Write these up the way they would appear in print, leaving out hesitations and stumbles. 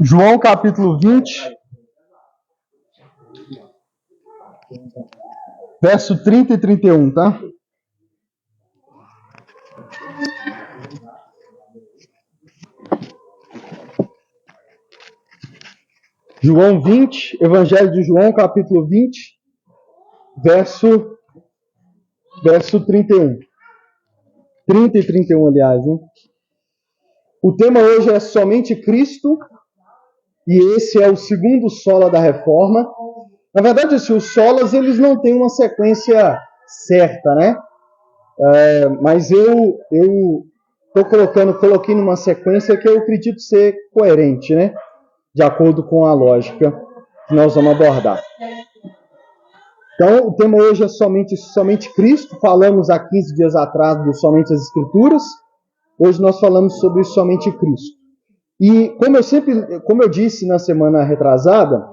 João capítulo 20, verso 30 e 31, tá? João 20, Evangelho de João, capítulo 20, verso 31. 30 e 31, aliás, né? O tema hoje é somente Cristo, e esse é o segundo sola da reforma. Na verdade, assim, os solas, eles não têm uma sequência certa, né? Mas eu coloquei numa sequência que eu acredito ser coerente, né? De acordo com a lógica que nós vamos abordar. Então, o tema hoje é somente Cristo. Falamos há 15 dias atrás do somente as Escrituras. Hoje nós falamos sobre somente Cristo. E como eu disse na semana retrasada,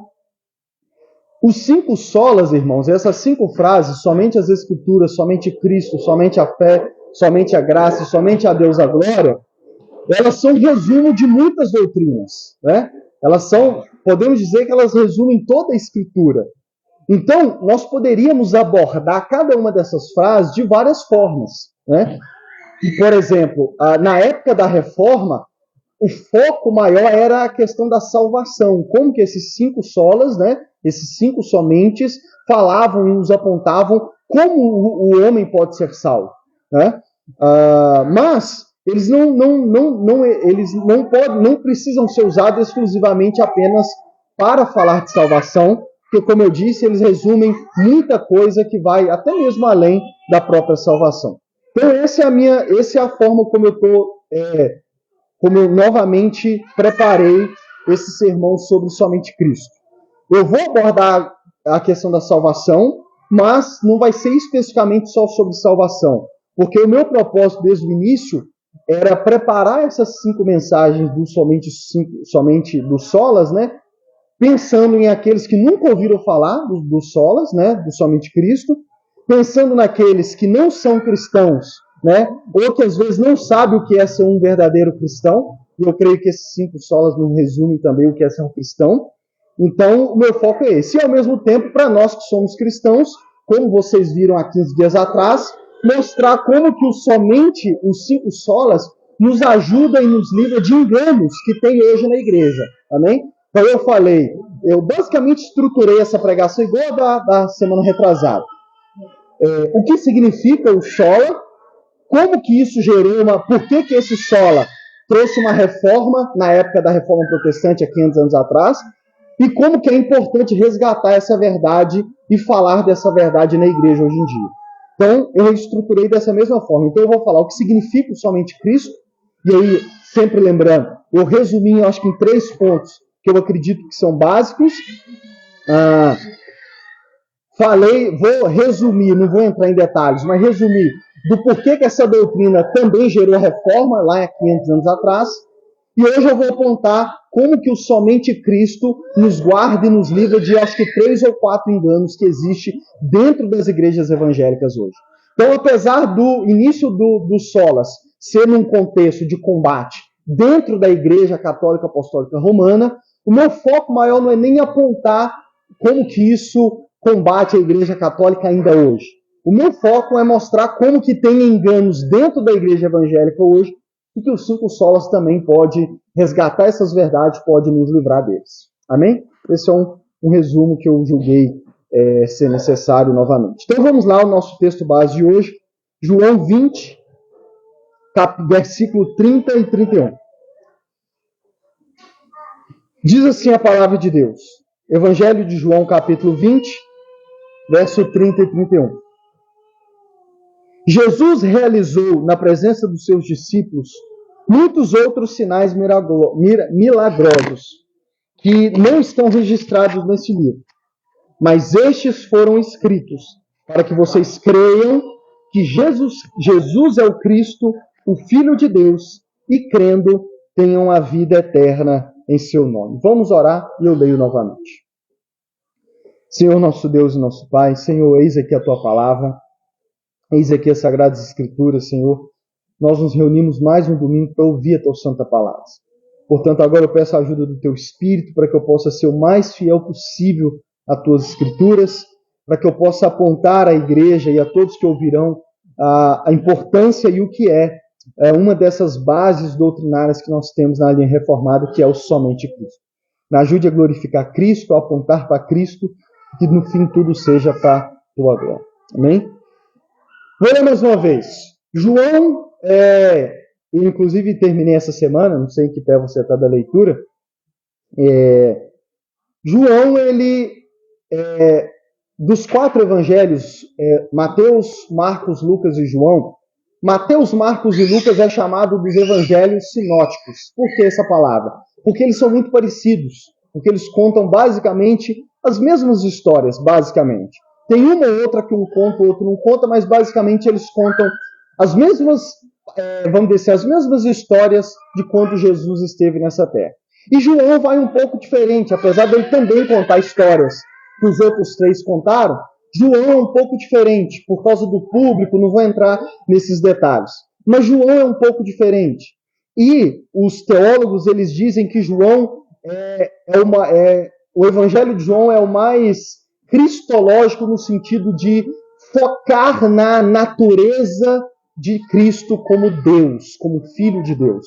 os 5 solas, irmãos, essas 5 frases, somente as Escrituras, somente Cristo, somente a fé, somente a graça, somente a Deus a glória, elas são resumo de muitas doutrinas, né? Podemos dizer que elas resumem toda a Escritura. Então, nós poderíamos abordar cada uma dessas frases de várias formas, né? E, por exemplo, na época da Reforma, o foco maior era a questão da salvação. Como que esses 5 solas, né? Esses 5 somentes falavam e nos apontavam como o homem pode ser salvo, né? Mas eles não precisam ser usados exclusivamente apenas para falar de salvação, porque, como eu disse, eles resumem muita coisa que vai até mesmo além da própria salvação. Então, essa é a forma como eu novamente preparei esse sermão sobre somente Cristo. Eu vou abordar a questão da salvação, mas não vai ser especificamente só sobre salvação, porque o meu propósito desde o início era preparar essas 5 mensagens somente dos solas, né? Pensando em aqueles que nunca ouviram falar dos solas, né? Do somente Cristo, pensando naqueles que não são cristãos, né? Ou que às vezes não sabem o que é ser um verdadeiro cristão. E eu creio que esses 5 solas nos resumem também o que é ser um cristão. Então, o meu foco é esse. E, ao mesmo tempo, para nós que somos cristãos, como vocês viram há 15 dias atrás, mostrar como que somente os 5 solas nos ajuda e nos livra de enganos que tem hoje na igreja. Amém? Então, eu basicamente estruturei essa pregação igual a da semana retrasada. O que significa o sola? Como que isso gerou por que esse sola trouxe uma reforma na época da reforma protestante, há 500 anos atrás? E como que é importante resgatar essa verdade e falar dessa verdade na igreja hoje em dia. Então, eu estruturei dessa mesma forma. Então, eu vou falar o que significa somente Cristo. E aí, sempre lembrando, eu resumi, acho que em 3 pontos, que eu acredito que são básicos. Vou resumir, não vou entrar em detalhes, mas resumir do porquê que essa doutrina também gerou reforma lá há 500 anos atrás. E hoje eu vou apontar como que o somente Cristo nos guarda e nos livra de, acho que 3 ou 4 enganos que existem dentro das igrejas evangélicas hoje. Então, apesar do início dos solas ser num contexto de combate dentro da Igreja Católica Apostólica Romana, o meu foco maior não é nem apontar como que isso combate a Igreja Católica ainda hoje. O meu foco é mostrar como que tem enganos dentro da Igreja Evangélica hoje e que os 5 solas também pode resgatar essas verdades, pode nos livrar deles. Amém? Esse é um resumo que eu julguei ser necessário novamente. Então vamos lá ao nosso texto base de hoje, João 20, versículo 30 e 31. Diz assim a palavra de Deus. Evangelho de João, capítulo 20, verso 30 e 31. Jesus realizou, na presença dos seus discípulos, muitos outros sinais milagrosos que não estão registrados nesse livro. Mas estes foram escritos para que vocês creiam que Jesus é o Cristo, o Filho de Deus, e crendo, tenham a vida eterna em seu nome. Vamos orar e eu leio novamente. Senhor, nosso Deus e nosso Pai, Senhor, eis aqui a Tua palavra, eis aqui as Sagradas Escrituras, Senhor. Nós nos reunimos mais um domingo para ouvir a Tua Santa Palavra. Portanto, agora eu peço a ajuda do Teu Espírito para que eu possa ser o mais fiel possível às Tuas Escrituras, para que eu possa apontar à igreja e a todos que ouvirão a importância e o que é uma dessas bases doutrinárias que nós temos na linha reformada, que é o somente Cristo. Me ajude a glorificar Cristo, a apontar para Cristo, que no fim tudo seja para a Tua glória. Amém? Vou ler mais uma vez. João, eu inclusive terminei essa semana, não sei em que pé você está da leitura. João, ele, dos 4 evangelhos, Mateus, Marcos, Lucas e João, Mateus, Marcos e Lucas é chamado dos evangelhos sinóticos. Por que essa palavra? Porque eles são muito parecidos, porque eles contam basicamente as mesmas histórias, basicamente. Tem uma ou outra que um conta, o outro não conta, mas basicamente eles contam as mesmas, vamos dizer, as mesmas histórias de quando Jesus esteve nessa terra. E João vai um pouco diferente, apesar dele também contar histórias que os outros 3 contaram. João é um pouco diferente, por causa do público, não vou entrar nesses detalhes. Mas João é um pouco diferente. E os teólogos, eles dizem que João o evangelho de João é o mais cristológico no sentido de focar na natureza de Cristo como Deus, como Filho de Deus.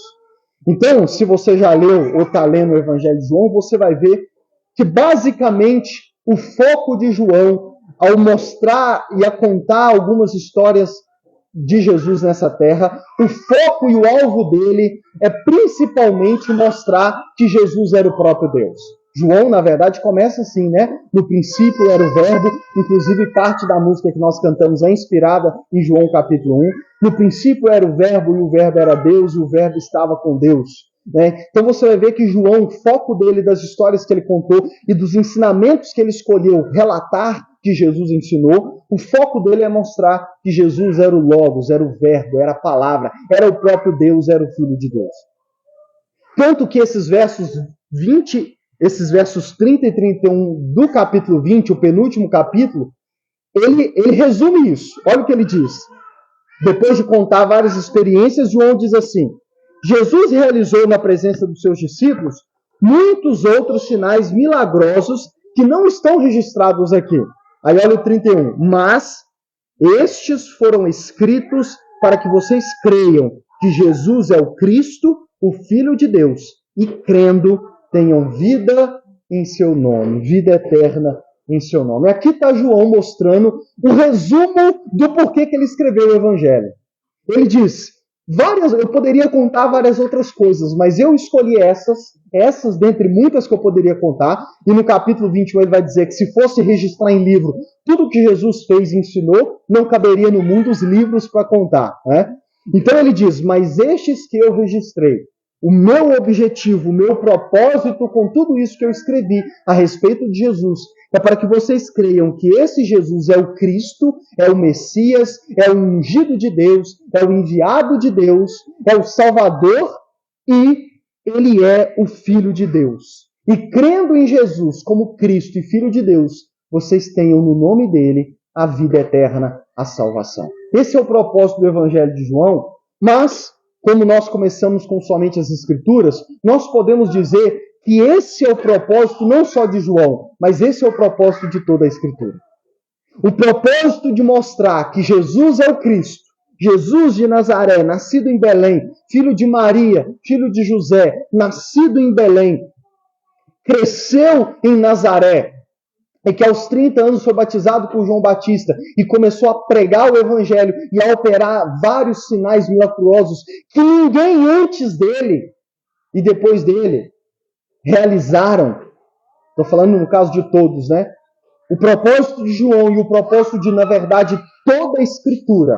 Então, se você já leu ou está lendo o evangelho de João, você vai ver que basicamente o foco de João, ao mostrar e a contar algumas histórias de Jesus nessa terra, o foco e o alvo dele é principalmente mostrar que Jesus era o próprio Deus. João, na verdade, começa assim, né? No princípio era o verbo, inclusive parte da música que nós cantamos é inspirada em João capítulo 1. No princípio era o verbo e o verbo era Deus e o verbo estava com Deus. Então você vai ver que João, o foco dele, das histórias que ele contou e dos ensinamentos que ele escolheu relatar que Jesus ensinou, o foco dele é mostrar que Jesus era o Logos, era o Verbo, era a Palavra, era o próprio Deus, era o Filho de Deus. Tanto que esses versos 30 e 31 do capítulo 20, o penúltimo capítulo, ele resume isso. Olha o que ele diz. Depois de contar várias experiências, João diz assim: Jesus realizou na presença dos seus discípulos muitos outros sinais milagrosos que não estão registrados aqui. Aí olha o 31. Mas estes foram escritos para que vocês creiam que Jesus é o Cristo, o Filho de Deus, e crendo tenham vida em seu nome, vida eterna em seu nome. Aqui está João mostrando o resumo do porquê que ele escreveu o Evangelho. Ele diz, eu poderia contar várias outras coisas, mas eu escolhi essas dentre muitas que eu poderia contar, e no capítulo 21 ele vai dizer que se fosse registrar em livro tudo que Jesus fez e ensinou, não caberia no mundo os livros para contar. Né? Então ele diz, mas estes que eu registrei, o meu objetivo, o meu propósito com tudo isso que eu escrevi a respeito de Jesus, é para que vocês creiam que esse Jesus é o Cristo, é o Messias, é o ungido de Deus, é o enviado de Deus, é o Salvador e ele é o Filho de Deus. E crendo em Jesus como Cristo e Filho de Deus, vocês tenham no nome dele a vida eterna, a salvação. Esse é o propósito do Evangelho de João, mas como nós começamos com somente as Escrituras, nós podemos dizer que esse é o propósito não só de João, mas esse é o propósito de toda a Escritura. O propósito de mostrar que Jesus é o Cristo, Jesus de Nazaré, nascido em Belém, filho de Maria, filho de José, nascido em Belém, cresceu em Nazaré, e que aos 30 anos foi batizado por João Batista e começou a pregar o Evangelho e a operar vários sinais miraculosos que ninguém antes dele e depois dele realizaram. Estou falando no caso de todos, né? O propósito de João e o propósito de, na verdade, toda a Escritura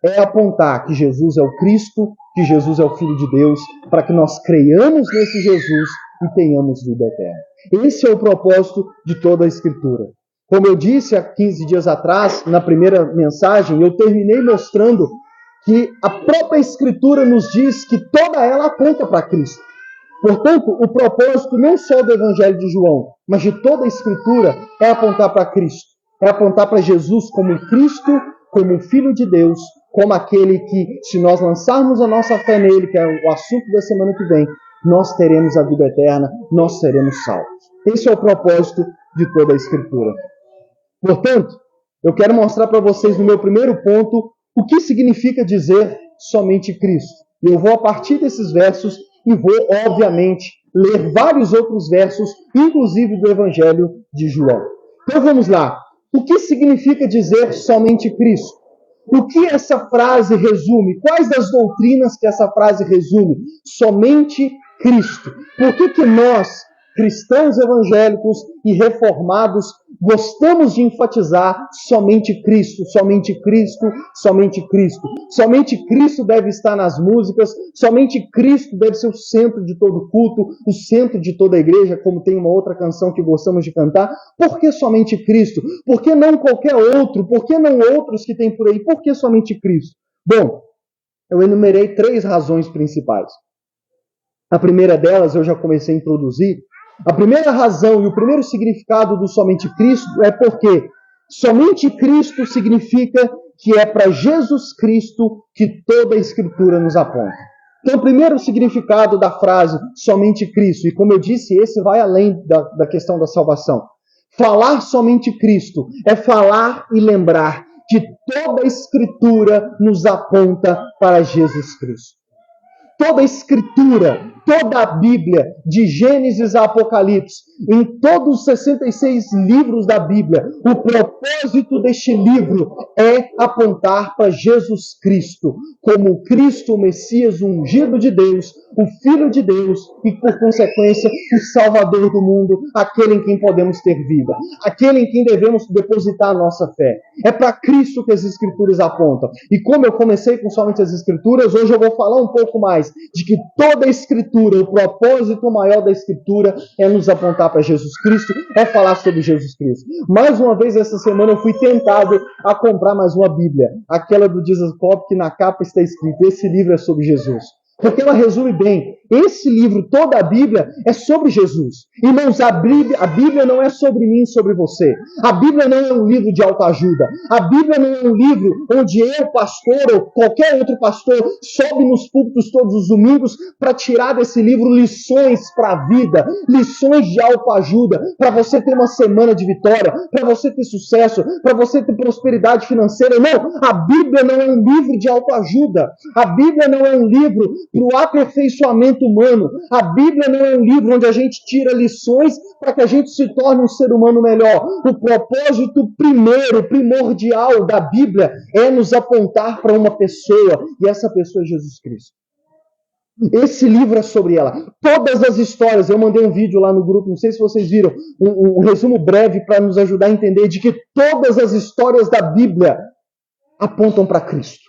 é apontar que Jesus é o Cristo, que Jesus é o Filho de Deus, para que nós creiamos nesse Jesus e tenhamos vida eterna. Esse é o propósito de toda a Escritura. Como eu disse há 15 dias atrás, na primeira mensagem, eu terminei mostrando que a própria Escritura nos diz que toda ela aponta para Cristo. Portanto, o propósito não só do Evangelho de João, mas de toda a Escritura é apontar para Cristo. É apontar para Jesus como Cristo, como Filho de Deus, como aquele que, se nós lançarmos a nossa fé nele, que é o assunto da semana que vem, nós teremos a vida eterna, nós seremos salvos. Esse é o propósito de toda a Escritura. Portanto, eu quero mostrar para vocês no meu primeiro ponto o que significa dizer somente Cristo. Eu vou a partir desses versos e vou, obviamente, ler vários outros versos, inclusive do Evangelho de João. Então vamos lá. O que significa dizer somente Cristo? O que essa frase resume? Quais das doutrinas que essa frase resume? Somente Cristo. Por que nós, cristãos evangélicos e reformados, gostamos de enfatizar somente Cristo, somente Cristo, somente Cristo? Somente Cristo deve estar nas músicas, somente Cristo deve ser o centro de todo culto, o centro de toda a igreja, como tem uma outra canção que gostamos de cantar. Por que somente Cristo? Por que não qualquer outro? Por que não outros que tem por aí? Por que somente Cristo? Bom, eu enumerei 3 razões principais. A primeira delas eu já comecei a introduzir. A primeira razão e o primeiro significado do somente Cristo é porque somente Cristo significa que é para Jesus Cristo que toda a Escritura nos aponta. Então, o primeiro significado da frase somente Cristo, e como eu disse, esse vai além da questão da salvação. Falar somente Cristo é falar e lembrar que toda a Escritura nos aponta para Jesus Cristo. Toda a Escritura, toda a Bíblia, de Gênesis a Apocalipse, em todos os 66 livros da Bíblia, o propósito deste livro é apontar para Jesus Cristo, como Cristo, o Messias, o ungido de Deus, o Filho de Deus e, por consequência, o Salvador do mundo, aquele em quem podemos ter vida, aquele em quem devemos depositar a nossa fé. É para Cristo que as Escrituras apontam. E como eu comecei com somente as Escrituras, hoje eu vou falar um pouco mais de que toda a Escritura, o propósito maior da Escritura é nos apontar para Jesus Cristo, é falar sobre Jesus Cristo. Mais uma vez, essa semana eu fui tentado a comprar mais uma Bíblia, aquela do Jesus Pop, que na capa está escrito: esse livro é sobre Jesus. Porque ela resume bem, esse livro, toda a Bíblia, é sobre Jesus. Irmãos, a Bíblia não é sobre mim e sobre você. A Bíblia não é um livro de autoajuda. A Bíblia não é um livro onde eu, pastor, ou qualquer outro pastor, sobe nos púlpitos todos os domingos para tirar desse livro lições para a vida, lições de autoajuda, para você ter uma semana de vitória, para você ter sucesso, para você ter prosperidade financeira. Não, a Bíblia não é um livro de autoajuda. A Bíblia não é um livro para o aperfeiçoamento humano. A Bíblia não é um livro onde a gente tira lições para que a gente se torne um ser humano melhor. O propósito primordial da Bíblia é nos apontar para uma pessoa, e essa pessoa é Jesus Cristo. Esse livro é sobre ela. Todas as histórias, eu mandei um vídeo lá no grupo, não sei se vocês viram, um resumo breve para nos ajudar a entender de que todas as histórias da Bíblia apontam para Cristo.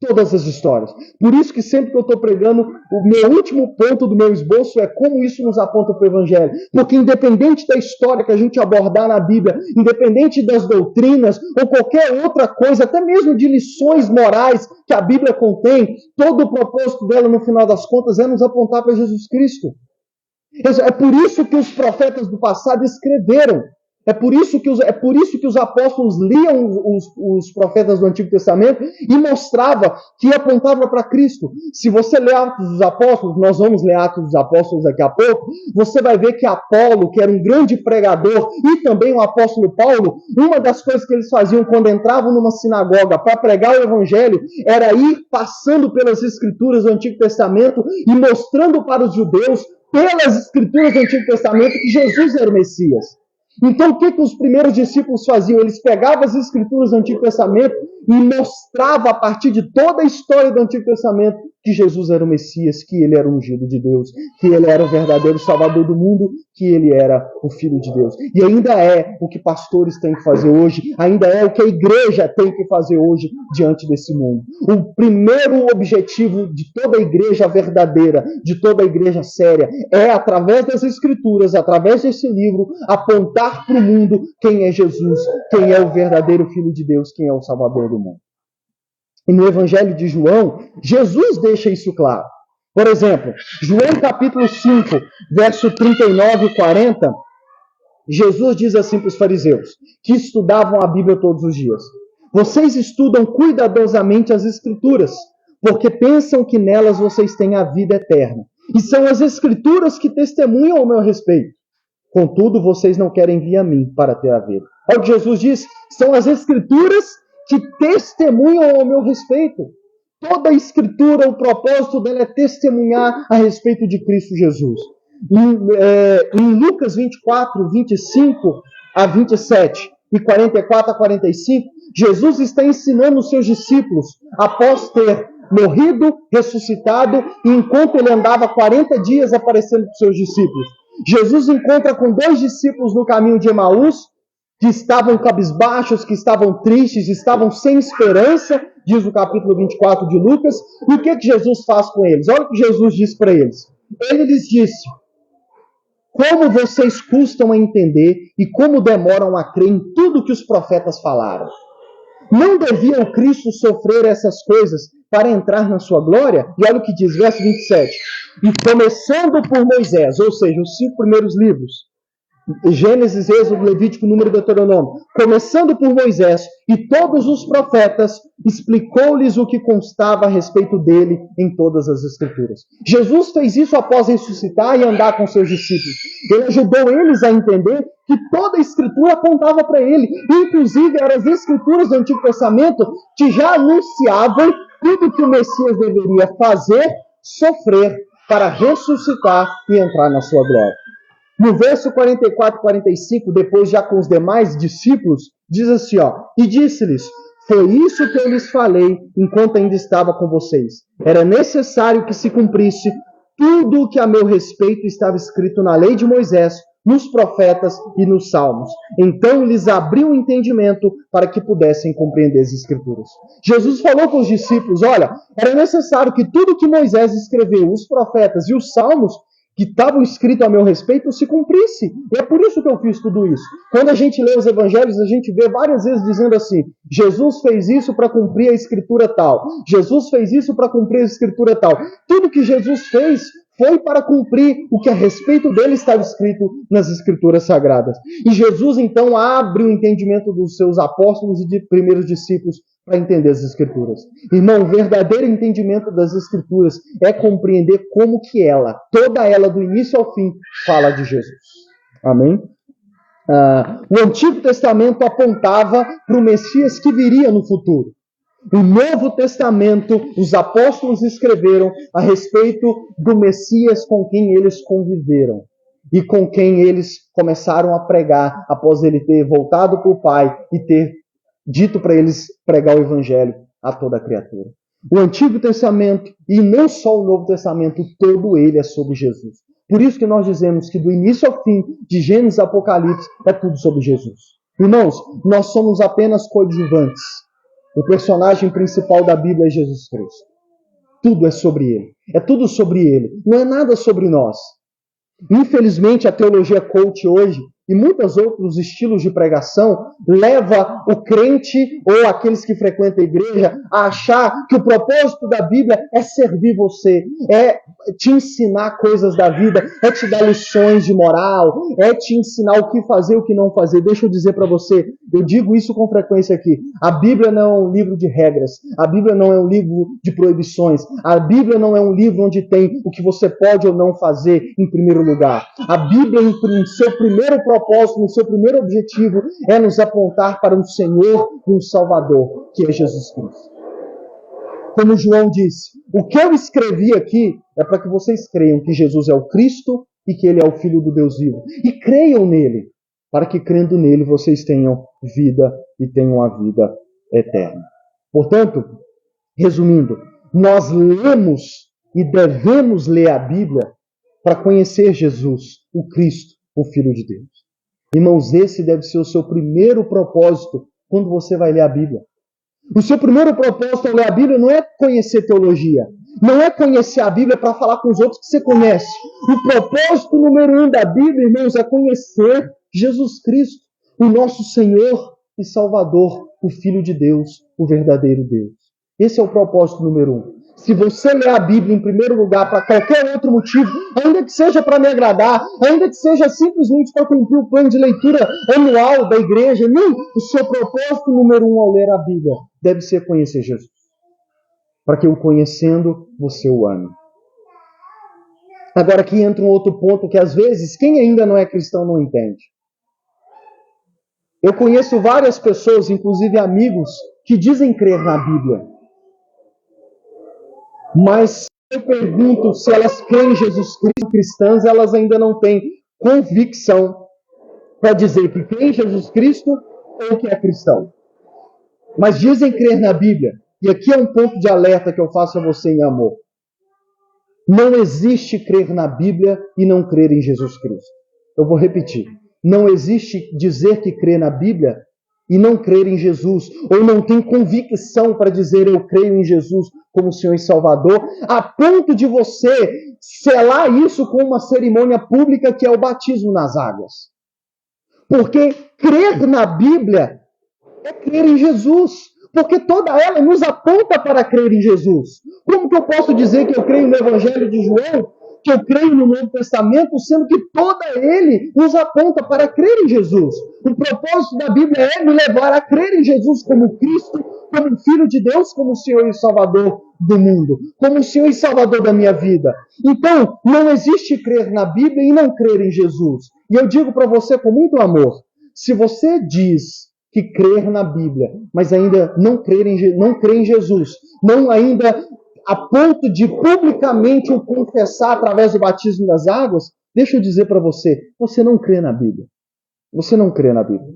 Todas as histórias. Por isso que sempre que eu estou pregando, o meu último ponto do meu esboço é como isso nos aponta para o Evangelho. Porque independente da história que a gente abordar na Bíblia, independente das doutrinas ou qualquer outra coisa, até mesmo de lições morais que a Bíblia contém, todo o propósito dela, no final das contas, é nos apontar para Jesus Cristo. É por isso que os profetas do passado escreveram. É por isso que os apóstolos liam os profetas do Antigo Testamento e mostrava que apontava para Cristo. Se você ler Atos dos Apóstolos, nós vamos ler Atos dos Apóstolos daqui a pouco, você vai ver que Apolo, que era um grande pregador, e também o apóstolo Paulo, uma das coisas que eles faziam quando entravam numa sinagoga para pregar o Evangelho era ir passando pelas Escrituras do Antigo Testamento e mostrando para os judeus, pelas Escrituras do Antigo Testamento, que Jesus era o Messias. Então, o que os primeiros discípulos faziam? Eles pegavam as Escrituras do Antigo Testamento e mostravam a partir de toda a história do Antigo Testamento que Jesus era o Messias, que ele era o ungido de Deus, que ele era o verdadeiro Salvador do mundo, que ele era o Filho de Deus. E ainda é o que pastores têm que fazer hoje, ainda é o que a igreja tem que fazer hoje diante desse mundo. O primeiro objetivo de toda a igreja verdadeira, de toda a igreja séria, é, através das Escrituras, através desse livro, apontar para o mundo quem é Jesus, quem é o verdadeiro Filho de Deus, quem é o Salvador do mundo. E no Evangelho de João, Jesus deixa isso claro. Por exemplo, João capítulo 5, verso 39 e 40, Jesus diz assim para os fariseus, que estudavam a Bíblia todos os dias: vocês estudam cuidadosamente as Escrituras, porque pensam que nelas vocês têm a vida eterna. E são as Escrituras que testemunham ao meu respeito. Contudo, vocês não querem vir a mim para ter a vida. Olha o que Jesus diz, são as Escrituras que testemunham ao meu respeito. Toda a Escritura, o propósito dela é testemunhar a respeito de Cristo Jesus. Em Lucas 24, 25 a 27 e 44 a 45, Jesus está ensinando os seus discípulos, após ter morrido, ressuscitado, e enquanto ele andava 40 dias aparecendo para os seus discípulos. Jesus encontra com 2 discípulos no caminho de Emaús, que estavam cabisbaixos, que estavam tristes, estavam sem esperança, diz o capítulo 24 de Lucas. E o que Jesus faz com eles? Olha o que Jesus disse para eles. Ele lhes disse: como vocês custam a entender e como demoram a crer em tudo que os profetas falaram. Não devia o Cristo sofrer essas coisas para entrar na sua glória? E olha o que diz, verso 27. E começando por Moisés, ou seja, os 5 primeiros livros, Gênesis, Êxodo, Levítico, Número e Deuteronômio, começando por Moisés e todos os profetas, explicou-lhes o que constava a respeito dele em todas as Escrituras. Jesus fez isso após ressuscitar e andar com seus discípulos. Ele ajudou eles a entender que toda a Escritura apontava para ele. Inclusive, eram as Escrituras do Antigo Testamento que já anunciavam tudo que o Messias deveria fazer, sofrer, para ressuscitar e entrar na sua glória. No verso 44 e 45, depois já com os demais discípulos, diz assim, e disse-lhes, foi isso que eu lhes falei enquanto ainda estava com vocês. Era necessário que se cumprisse tudo o que a meu respeito estava escrito na lei de Moisés, nos profetas e nos salmos. Então lhes abriu o entendimento para que pudessem compreender as Escrituras. Jesus falou com os discípulos, olha, era necessário que tudo que Moisés escreveu, os profetas e os salmos, que estavam escritos a meu respeito, se cumprisse. E é por isso que eu fiz tudo isso. Quando a gente lê os evangelhos, a gente vê várias vezes dizendo assim, Jesus fez isso para cumprir a escritura tal. Jesus fez isso para cumprir a escritura tal. Tudo que Jesus fez foi para cumprir o que a respeito dele estava escrito nas escrituras sagradas. E Jesus então abre o entendimento dos seus apóstolos e de primeiros discípulos para entender as Escrituras. Irmão, o verdadeiro entendimento das Escrituras é compreender como que ela, toda ela, do início ao fim, fala de Jesus. Amém? O Antigo Testamento apontava para o Messias que viria no futuro. O Novo Testamento, os apóstolos escreveram a respeito do Messias com quem eles conviveram e com quem eles começaram a pregar após ele ter voltado para o Pai e ter dito para eles pregar o Evangelho a toda a criatura. O Antigo Testamento, e não só o Novo Testamento, todo ele é sobre Jesus. Por isso que nós dizemos que do início ao fim, de Gênesis a Apocalipse, é tudo sobre Jesus. Irmãos, nós somos apenas coadjuvantes. O personagem principal da Bíblia é Jesus Cristo. Tudo é sobre ele. É tudo sobre ele. Não é nada sobre nós. Infelizmente, a teologia coach hoje e muitos outros estilos de pregação leva o crente ou aqueles que frequentam a igreja a achar que o propósito da Bíblia é servir você, é te ensinar coisas da vida, é te dar lições de moral, é te ensinar o que fazer e o que não fazer. Deixa eu dizer para você, eu digo isso com frequência aqui, a Bíblia não é um livro de regras, a Bíblia não é um livro de proibições, a Bíblia não é um livro onde tem o que você pode ou não fazer em primeiro lugar. A Bíblia, em seu primeiro propósito, no seu primeiro objetivo, é nos apontar para um Senhor e um Salvador, que é Jesus Cristo. Como João disse, o que eu escrevi aqui é para que vocês creiam que Jesus é o Cristo e que Ele é o Filho do Deus vivo. E creiam nele, para que crendo nele vocês tenham vida e tenham a vida eterna. Portanto, resumindo, nós lemos e devemos ler a Bíblia para conhecer Jesus, o Cristo, o Filho de Deus. Irmãos, esse deve ser o seu primeiro propósito quando você vai ler a Bíblia. O seu primeiro propósito ao ler a Bíblia não é conhecer teologia. Não é conhecer a Bíblia para falar com os outros que você conhece. O propósito número 1 da Bíblia, irmãos, é conhecer Jesus Cristo, o nosso Senhor e Salvador, o Filho de Deus, o verdadeiro Deus. Esse é o propósito número 1. Se você ler a Bíblia em primeiro lugar para qualquer outro motivo, ainda que seja para me agradar, ainda que seja simplesmente para cumprir o plano de leitura anual da igreja, não. O seu propósito número 1 ao ler a Bíblia deve ser conhecer Jesus. Para que o conhecendo, você o ame. Agora aqui entra um outro ponto que às vezes quem ainda não é cristão não entende. Eu conheço várias pessoas, inclusive amigos, que dizem crer na Bíblia. Mas eu pergunto se elas creem em Jesus Cristo, cristãs, elas ainda não têm convicção para dizer que creem em Jesus Cristo ou que é cristão. Mas dizem crer na Bíblia. E aqui é um ponto de alerta que eu faço a você em amor. Não existe crer na Bíblia e não crer em Jesus Cristo. Eu vou repetir. Não existe dizer que crê na Bíblia e não crer em Jesus, ou não tem convicção para dizer eu creio em Jesus como Senhor e Salvador, a ponto de você selar isso com uma cerimônia pública que é o batismo nas águas. Porque crer na Bíblia é crer em Jesus. Porque toda ela nos aponta para crer em Jesus. Como que eu posso dizer que eu creio no Evangelho de João, que eu creio no Novo Testamento, sendo que toda ele nos aponta para crer em Jesus? O propósito da Bíblia é me levar a crer em Jesus como Cristo, como Filho de Deus, como Senhor e Salvador do mundo, como Senhor e Salvador da minha vida. Então, não existe crer na Bíblia e não crer em Jesus. E eu digo para você com muito amor, se você diz que crer na Bíblia, mas ainda não crê em Jesus, não ainda a ponto de publicamente o confessar através do batismo das águas, deixa eu dizer para você, você não crê na Bíblia. Você não crê na Bíblia.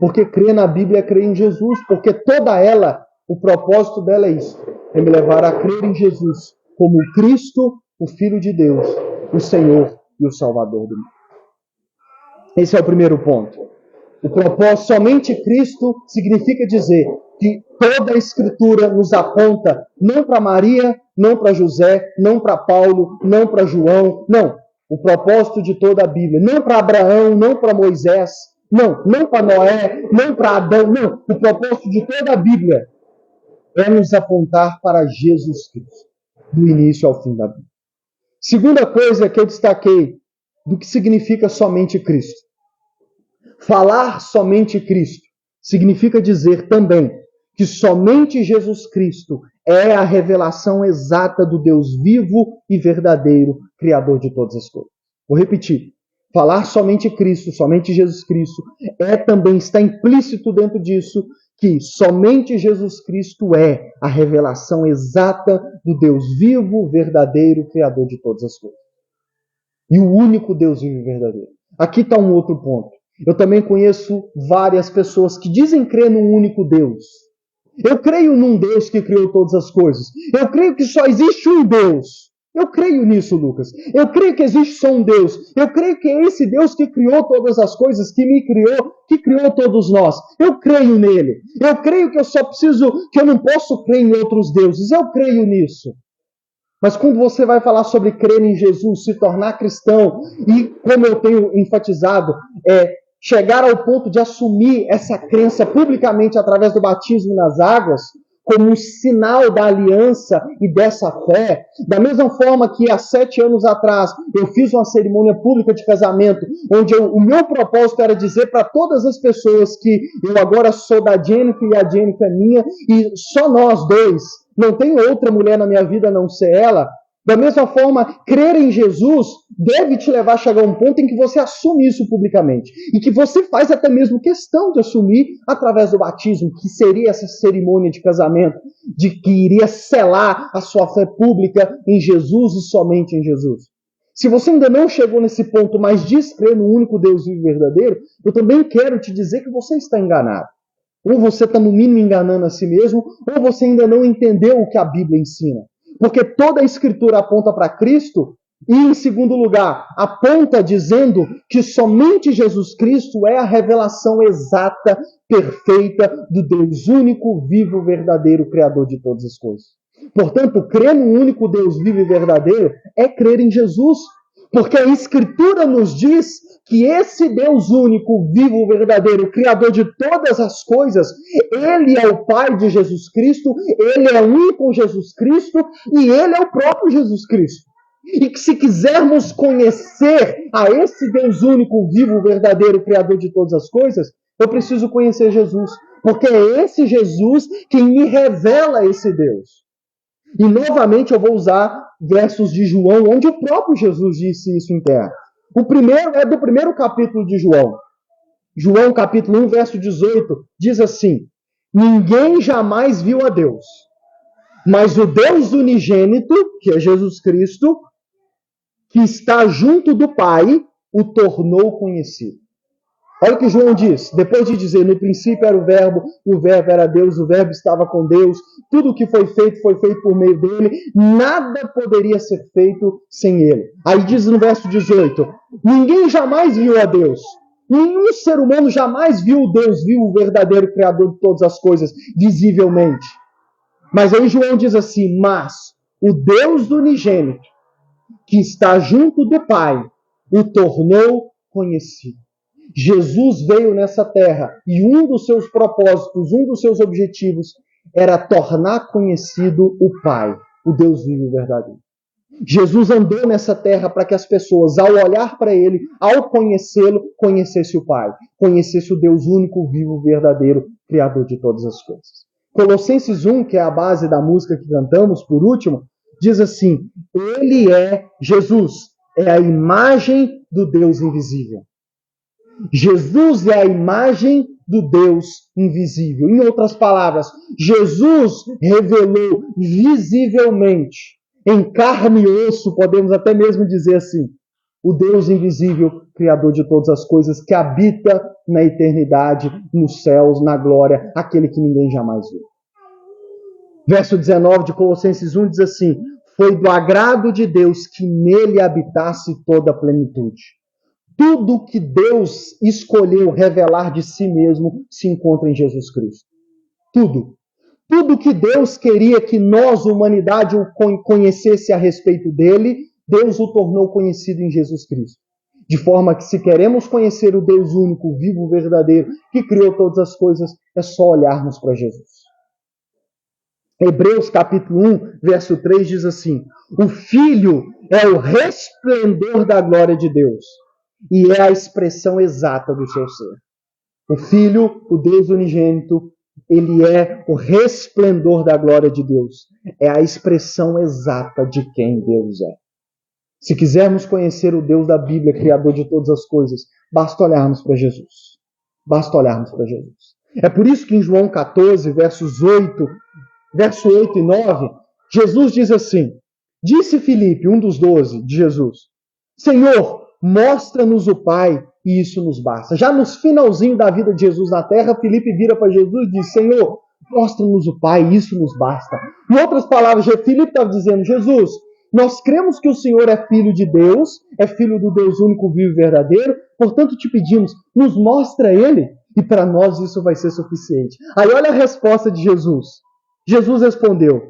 Porque crer na Bíblia é crer em Jesus, porque toda ela, o propósito dela é isso, é me levar a crer em Jesus como Cristo, o Filho de Deus, o Senhor e o Salvador do mundo. Esse é o primeiro ponto. O propósito somente Cristo significa dizer que toda a Escritura nos aponta não para Maria, não para José, não para Paulo, não para João, não. O propósito de toda a Bíblia, não para Abraão, não para Moisés, não para Noé, não para Adão, não. O propósito de toda a Bíblia é nos apontar para Jesus Cristo, do início ao fim da Bíblia. Segunda coisa que eu destaquei do que significa somente Cristo. Falar somente Cristo significa dizer também que somente Jesus Cristo é a revelação exata do Deus vivo e verdadeiro, Criador de todas as coisas. Vou repetir. Falar somente Cristo, somente Jesus Cristo, também está implícito dentro disso que somente Jesus Cristo é a revelação exata do Deus vivo, verdadeiro, Criador de todas as coisas. E o único Deus vivo e verdadeiro. Aqui está um outro ponto. Eu também conheço várias pessoas que dizem crer num único Deus. Eu creio num Deus que criou todas as coisas. Eu creio que só existe um Deus. Eu creio nisso, Lucas. Eu creio que existe só um Deus. Eu creio que é esse Deus que criou todas as coisas, que me criou, que criou todos nós. Eu creio nele. Eu creio que eu não posso crer em outros deuses. Eu creio nisso. Mas quando você vai falar sobre crer em Jesus, se tornar cristão, e como eu tenho enfatizado, chegar ao ponto de assumir essa crença publicamente através do batismo nas águas, como um sinal da aliança e dessa fé, da mesma forma que há 7 anos atrás eu fiz uma cerimônia pública de casamento, onde o meu propósito era dizer para todas as pessoas que eu agora sou da Jennifer e a Jennifer é minha, e só nós dois, não tem outra mulher na minha vida a não ser ela. Da mesma forma, crer em Jesus deve te levar a chegar a um ponto em que você assume isso publicamente. E que você faz até mesmo questão de assumir através do batismo, que seria essa cerimônia de casamento, de que iria selar a sua fé pública em Jesus e somente em Jesus. Se você ainda não chegou nesse ponto, mas diz crer no único Deus vivo e verdadeiro, eu também quero te dizer que você está enganado. Ou você está no mínimo enganando a si mesmo, ou você ainda não entendeu o que a Bíblia ensina. Porque toda a Escritura aponta para Cristo e, em segundo lugar, aponta dizendo que somente Jesus Cristo é a revelação exata, perfeita do Deus único, vivo, verdadeiro, Criador de todas as coisas. Portanto, crer no único Deus vivo e verdadeiro é crer em Jesus. Porque a Escritura nos diz que esse Deus único, vivo, verdadeiro, Criador de todas as coisas, Ele é o Pai de Jesus Cristo, Ele é um com Jesus Cristo e Ele é o próprio Jesus Cristo. E que se quisermos conhecer a esse Deus único, vivo, verdadeiro, Criador de todas as coisas, eu preciso conhecer Jesus. Porque é esse Jesus quem me revela esse Deus. E novamente eu vou usar versos de João, onde o próprio Jesus disse isso em terra. O primeiro é do primeiro capítulo de João. João capítulo 1, verso 18, diz assim: ninguém jamais viu a Deus, mas o Deus unigênito, que é Jesus Cristo, que está junto do Pai, o tornou conhecido. Olha o que João diz, depois de dizer, no princípio era o Verbo era Deus, o Verbo estava com Deus, tudo o que foi feito por meio dele, nada poderia ser feito sem ele. Aí diz no verso 18, ninguém jamais viu a Deus, nenhum ser humano jamais viu o Deus vivo, o verdadeiro Criador de todas as coisas, visivelmente. Mas aí João diz assim, mas o Deus unigênito, que está junto do Pai, o tornou conhecido. Jesus veio nessa terra e um dos seus propósitos, um dos seus objetivos era tornar conhecido o Pai, o Deus vivo e verdadeiro. Jesus andou nessa terra para que as pessoas, ao olhar para Ele, ao conhecê-lo, conhecessem o Pai, conhecessem o Deus único, vivo, verdadeiro, Criador de todas as coisas. Colossenses 1, que é a base da música que cantamos, por último, diz assim, Ele é Jesus, é a imagem do Deus invisível. Jesus é a imagem do Deus invisível. Em outras palavras, Jesus revelou visivelmente, em carne e osso, podemos até mesmo dizer assim, o Deus invisível, Criador de todas as coisas, que habita na eternidade, nos céus, na glória, aquele que ninguém jamais viu. Verso 19 de Colossenses 1 diz assim, foi do agrado de Deus que nele habitasse toda a plenitude. Tudo que Deus escolheu revelar de si mesmo se encontra em Jesus Cristo. Tudo. Tudo que Deus queria que nós, humanidade, o conhecesse a respeito dele, Deus o tornou conhecido em Jesus Cristo. De forma que se queremos conhecer o Deus único, vivo, verdadeiro, que criou todas as coisas, é só olharmos para Jesus. Hebreus capítulo 1, verso 3 diz assim, o Filho é o resplendor da glória de Deus. E é a expressão exata do seu ser. O Filho, o Deus unigênito, ele é o resplendor da glória de Deus. É a expressão exata de quem Deus é. Se quisermos conhecer o Deus da Bíblia, Criador de todas as coisas, basta olharmos para Jesus. Basta olharmos para Jesus. É por isso que em João 14, verso 8 e 9, Jesus diz assim, disse Filipe, um dos 12 de Jesus, Senhor, mostra-nos o Pai e isso nos basta. Já nos finalzinho da vida de Jesus na terra, Filipe vira para Jesus e diz, Senhor, mostra-nos o Pai e isso nos basta. Em outras palavras, Filipe estava dizendo, Jesus, nós cremos que o Senhor é Filho de Deus, é Filho do Deus único, vivo e verdadeiro, portanto te pedimos, nos mostra Ele e para nós isso vai ser suficiente. Aí olha a resposta de Jesus. Jesus respondeu,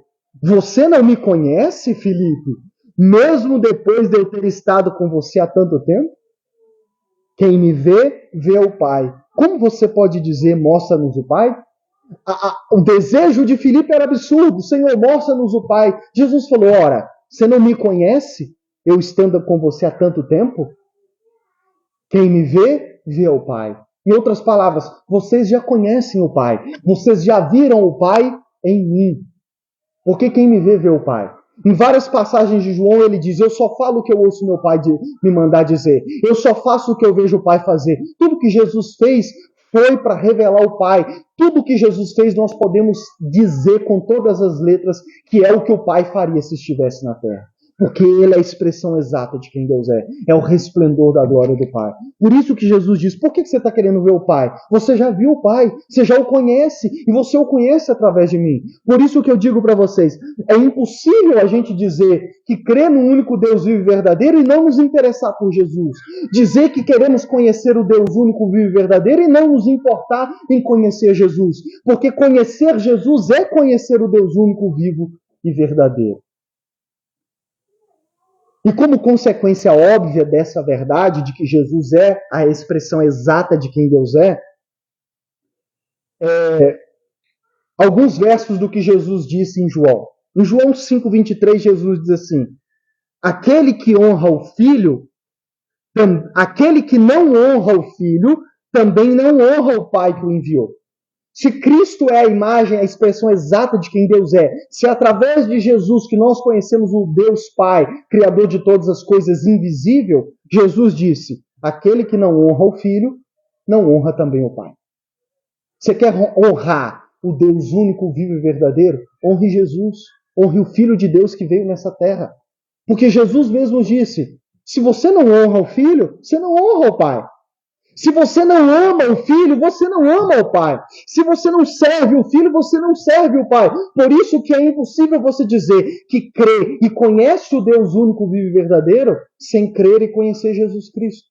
você não me conhece, Filipe? Mesmo depois de eu ter estado com você há tanto tempo? Quem me vê, vê o Pai. Como você pode dizer, mostra-nos o Pai? O desejo de Filipe era absurdo. Senhor, mostra-nos o Pai. Jesus falou, ora, você não me conhece? Eu estando com você há tanto tempo? Quem me vê, vê o Pai. Em outras palavras, vocês já conhecem o Pai. Vocês já viram o Pai em mim. Porque quem me vê, vê o Pai. Em várias passagens de João ele diz, eu só falo o que eu ouço meu Pai me mandar dizer. Eu só faço o que eu vejo o Pai fazer. Tudo que Jesus fez foi para revelar o Pai. Tudo que Jesus fez nós podemos dizer com todas as letras que é o que o Pai faria se estivesse na terra. Porque Ele é a expressão exata de quem Deus é. É o resplendor da glória do Pai. Por isso que Jesus diz, por que você está querendo ver o Pai? Você já viu o Pai, você já o conhece, e você o conhece através de mim. Por isso que eu digo para vocês, é impossível a gente dizer que crê no único Deus vivo e verdadeiro e não nos interessar por Jesus. Dizer que queremos conhecer o Deus único, vivo e verdadeiro e não nos importar em conhecer Jesus. Porque conhecer Jesus é conhecer o Deus único, vivo e verdadeiro. E como consequência óbvia dessa verdade, de que Jesus é a expressão exata de quem Deus é, alguns versos do que Jesus disse em João. Em João 5,23, Jesus diz assim, aquele que honra o Filho, aquele que não honra o Filho, também não honra o Pai que o enviou. Se Cristo é a imagem, a expressão exata de quem Deus é, se é através de Jesus que nós conhecemos o Deus Pai, Criador de todas as coisas, invisível, Jesus disse, aquele que não honra o Filho, não honra também o Pai. Você quer honrar o Deus único, vivo e verdadeiro? Honre Jesus, honre o Filho de Deus que veio nessa terra. Porque Jesus mesmo disse, se você não honra o Filho, você não honra o Pai. Se você não ama o Filho, você não ama o Pai. Se você não serve o Filho, você não serve o Pai. Por isso que é impossível você dizer que crê e conhece o Deus único, vivo e verdadeiro, sem crer e conhecer Jesus Cristo.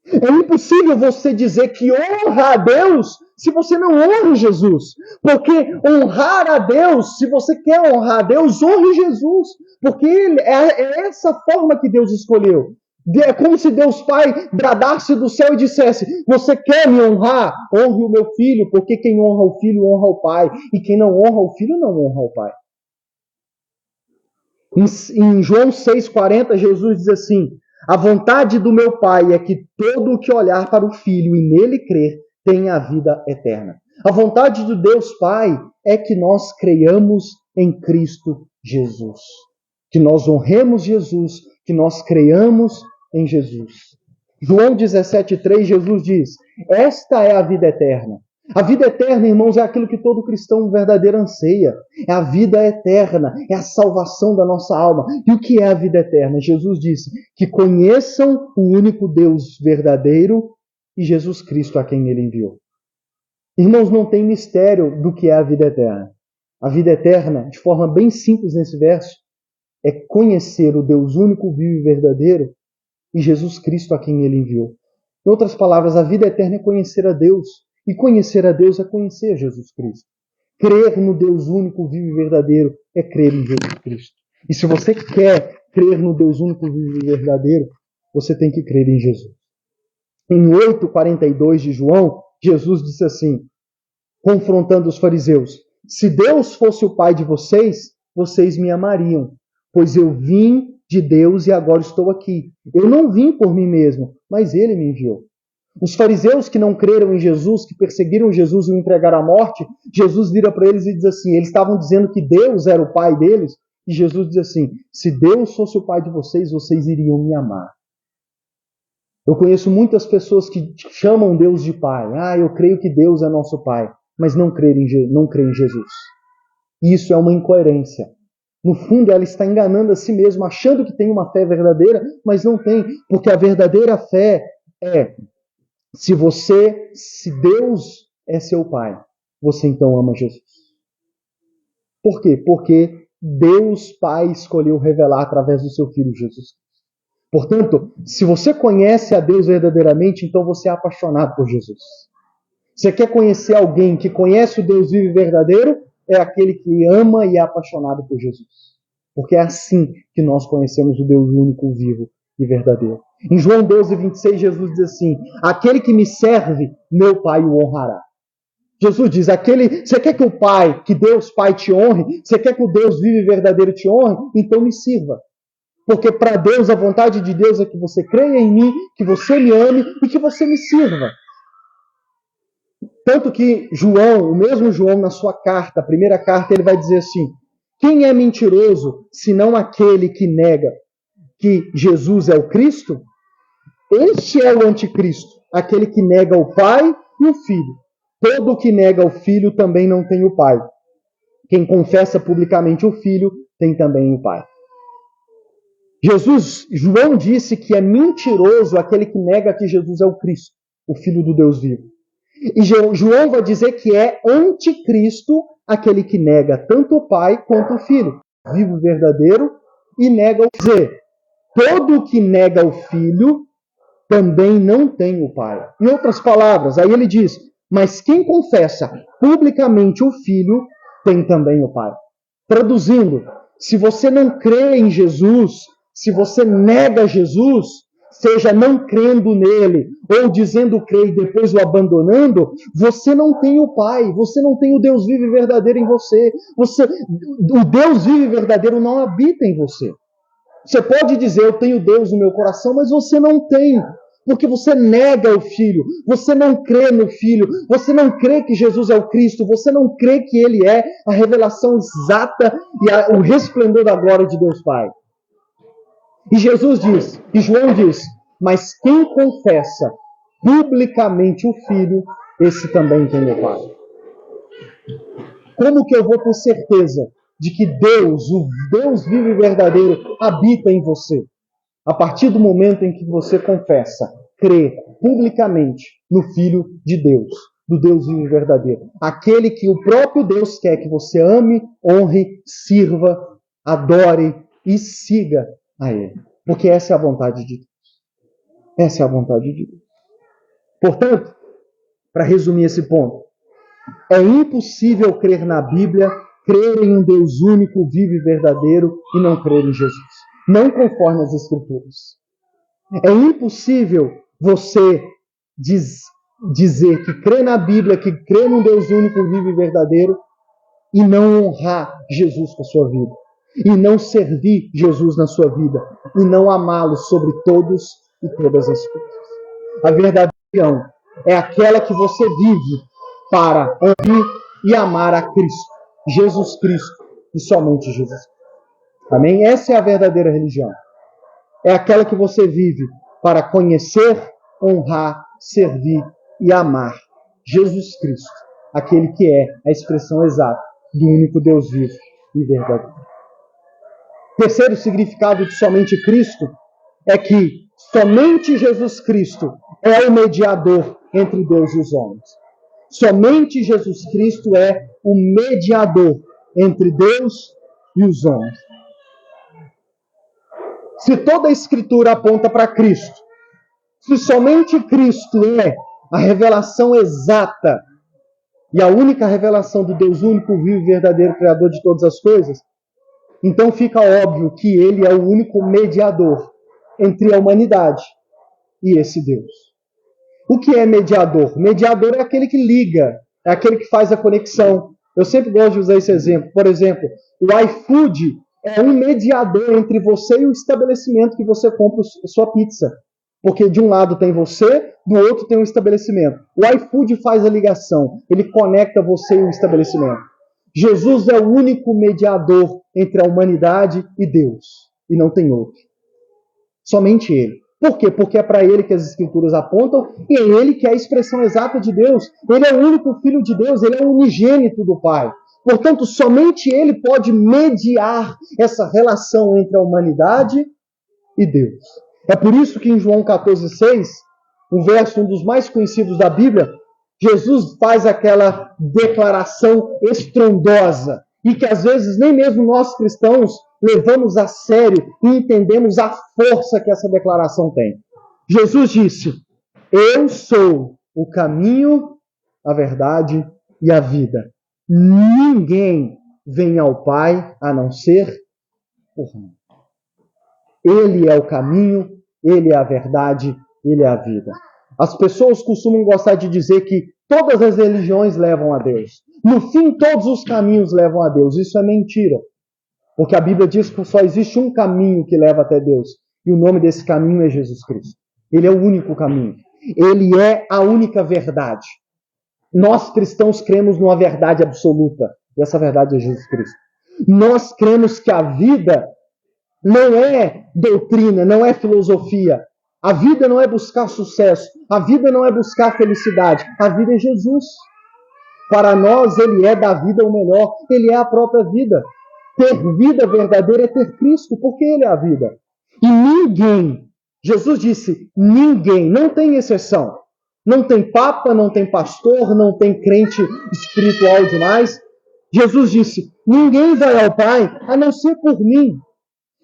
É impossível você dizer que honra a Deus se você não honra Jesus. Porque honrar a Deus, se você quer honrar a Deus, honre Jesus. Porque é essa forma que Deus escolheu. É como se Deus Pai bradasse do céu e dissesse, você quer me honrar? Honre o meu filho, porque quem honra o filho honra o Pai. E quem não honra o filho não honra o Pai. Em João 6,40, Jesus diz assim, a vontade do meu Pai é que todo o que olhar para o Filho e nele crer tenha a vida eterna. A vontade de Deus Pai é que nós creiamos em Cristo Jesus. Que nós honremos Jesus, que nós creiamos em Jesus. João 17,3, Jesus diz, esta é a vida eterna. A vida eterna, irmãos, é aquilo que todo cristão verdadeiro anseia. É a vida eterna, é a salvação da nossa alma. E o que é a vida eterna? Jesus disse que conheçam o único Deus verdadeiro e Jesus Cristo a quem ele enviou. Irmãos, não tem mistério do que é a vida eterna. A vida eterna, de forma bem simples nesse verso, é conhecer o Deus único, vivo e verdadeiro e Jesus Cristo a quem ele enviou. Em outras palavras, a vida eterna é conhecer a Deus. E conhecer a Deus é conhecer Jesus Cristo. Crer no Deus único, vivo e verdadeiro é crer em Jesus Cristo. E se você quer crer no Deus único, vivo e verdadeiro, você tem que crer em Jesus. Em 8,42 de João, Jesus disse assim, confrontando os fariseus, se Deus fosse o Pai de vocês, vocês me amariam, pois eu vim de Deus e agora estou aqui. Eu não vim por mim mesmo, mas Ele me enviou. Os fariseus que não creram em Jesus, que perseguiram Jesus e o entregaram à morte, Jesus vira para eles e diz assim, eles estavam dizendo que Deus era o Pai deles, e Jesus diz assim, se Deus fosse o Pai de vocês, vocês iriam me amar. Eu conheço muitas pessoas que chamam Deus de Pai. Eu creio que Deus é nosso Pai, mas não creem em Jesus. E isso é uma incoerência. No fundo, ela está enganando a si mesma, achando que tem uma fé verdadeira, mas não tem, porque a verdadeira fé é se Deus é seu Pai, você então ama Jesus. Por quê? Porque Deus Pai escolheu revelar através do seu Filho Jesus. Portanto, se você conhece a Deus verdadeiramente, então você é apaixonado por Jesus. Você quer conhecer alguém que conhece o Deus vivo e verdadeiro? É aquele que ama e é apaixonado por Jesus. Porque é assim que nós conhecemos o Deus único, vivo e verdadeiro. Em João 12,26, Jesus diz assim, aquele que me serve, meu Pai o honrará. Jesus diz, você quer que o Pai, que Deus Pai te honre? Você quer que o Deus vivo e verdadeiro te honre? Então me sirva. Porque para Deus, a vontade de Deus é que você creia em mim, que você me ame e que você me sirva. Tanto que João, o mesmo João, na sua carta, a primeira carta, ele vai dizer assim, quem é mentiroso, senão aquele que nega que Jesus é o Cristo? Este é o anticristo, aquele que nega o Pai e o Filho. Todo o que nega o Filho também não tem o Pai. Quem confessa publicamente o Filho tem também o Pai. João disse que é mentiroso aquele que nega que Jesus é o Cristo, o Filho do Deus vivo. E João vai dizer que é anticristo aquele que nega tanto o Pai quanto o Filho, vivo verdadeiro, e nega o dizer. Todo que nega o Filho também não tem o Pai. Em outras palavras, aí ele diz, mas quem confessa publicamente o Filho tem também o Pai. Traduzindo, se você não crê em Jesus, se você nega Jesus, seja não crendo nele, ou dizendo crer e depois o abandonando, você não tem o Pai, você não tem o Deus vivo e verdadeiro em você. O Deus vivo e verdadeiro não habita em você. Você pode dizer, eu tenho Deus no meu coração, mas você não tem. Porque você nega o Filho, você não crê no Filho, você não crê que Jesus é o Cristo, você não crê que Ele é a revelação exata e o resplendor da glória de Deus Pai. E Jesus diz, e João diz, mas quem confessa publicamente o Filho, esse também tem o Pai. Como que eu vou ter certeza de que Deus, o Deus vivo e verdadeiro, habita em você? A partir do momento em que você confessa, crê publicamente no Filho de Deus, do Deus vivo e verdadeiro. Aquele que o próprio Deus quer que você ame, honre, sirva, adore e siga a Ele. Porque essa é a vontade de Deus. Essa é a vontade de Deus. Portanto, para resumir esse ponto, é impossível crer na Bíblia, crer em um Deus único, vivo e verdadeiro e não crer em Jesus. Não conforme as Escrituras. É impossível você dizer que crê na Bíblia, que crê num Deus único, vivo e verdadeiro e não honrar Jesus com a sua vida. E não servir Jesus na sua vida. E não amá-lo sobre todos e todas as coisas. A verdadeira religião é aquela que você vive para ouvir e amar a Cristo. Jesus Cristo e somente Jesus. Amém? Essa é a verdadeira religião. É aquela que você vive para conhecer, honrar, servir e amar Jesus Cristo, aquele que é a expressão exata do único Deus vivo e verdadeiro. Terceiro significado de somente Cristo é que somente Jesus Cristo é o mediador entre Deus e os homens. Somente Jesus Cristo é o mediador entre Deus e os homens. Se toda a Escritura aponta para Cristo, se somente Cristo é a revelação exata e a única revelação do Deus único, vivo e verdadeiro, Criador de todas as coisas, então fica óbvio que Ele é o único mediador entre a humanidade e esse Deus. O que é mediador? Mediador é aquele que liga, é aquele que faz a conexão. Eu sempre gosto de usar esse exemplo. Por exemplo, o iFood é um mediador entre você e o estabelecimento que você compra a sua pizza. Porque de um lado tem você, do outro tem um estabelecimento. O iFood faz a ligação, ele conecta você e o estabelecimento. Jesus é o único mediador entre a humanidade e Deus. E não tem outro. Somente Ele. Por quê? Porque é para Ele que as Escrituras apontam e é Ele que é a expressão exata de Deus. Ele é o único Filho de Deus, Ele é o unigênito do Pai. Portanto, somente Ele pode mediar essa relação entre a humanidade e Deus. É por isso que em João 14,6, um dos mais conhecidos da Bíblia, Jesus faz aquela declaração estrondosa e que às vezes nem mesmo nós cristãos levamos a sério e entendemos a força que essa declaração tem. Jesus disse: eu sou o caminho, a verdade e a vida. Ninguém vem ao Pai a não ser por mim. Ele é o caminho, Ele é a verdade, Ele é a vida. As pessoas costumam gostar de dizer que todas as religiões levam a Deus. No fim, todos os caminhos levam a Deus. Isso é mentira. Porque a Bíblia diz que só existe um caminho que leva até Deus. E o nome desse caminho é Jesus Cristo. Ele é o único caminho. Ele é a única verdade. Nós cristãos cremos numa verdade absoluta. E essa verdade é Jesus Cristo. Nós cremos que a vida não é doutrina, não é filosofia. A vida não é buscar sucesso. A vida não é buscar felicidade. A vida é Jesus. Para nós, Ele é da vida o melhor. Ele é a própria vida. Ter vida verdadeira é ter Cristo, porque Ele é a vida. E ninguém, Jesus disse, ninguém, não tem exceção. Não tem papa, não tem pastor, não tem crente espiritual demais. Jesus disse, ninguém vai ao Pai a não ser por mim.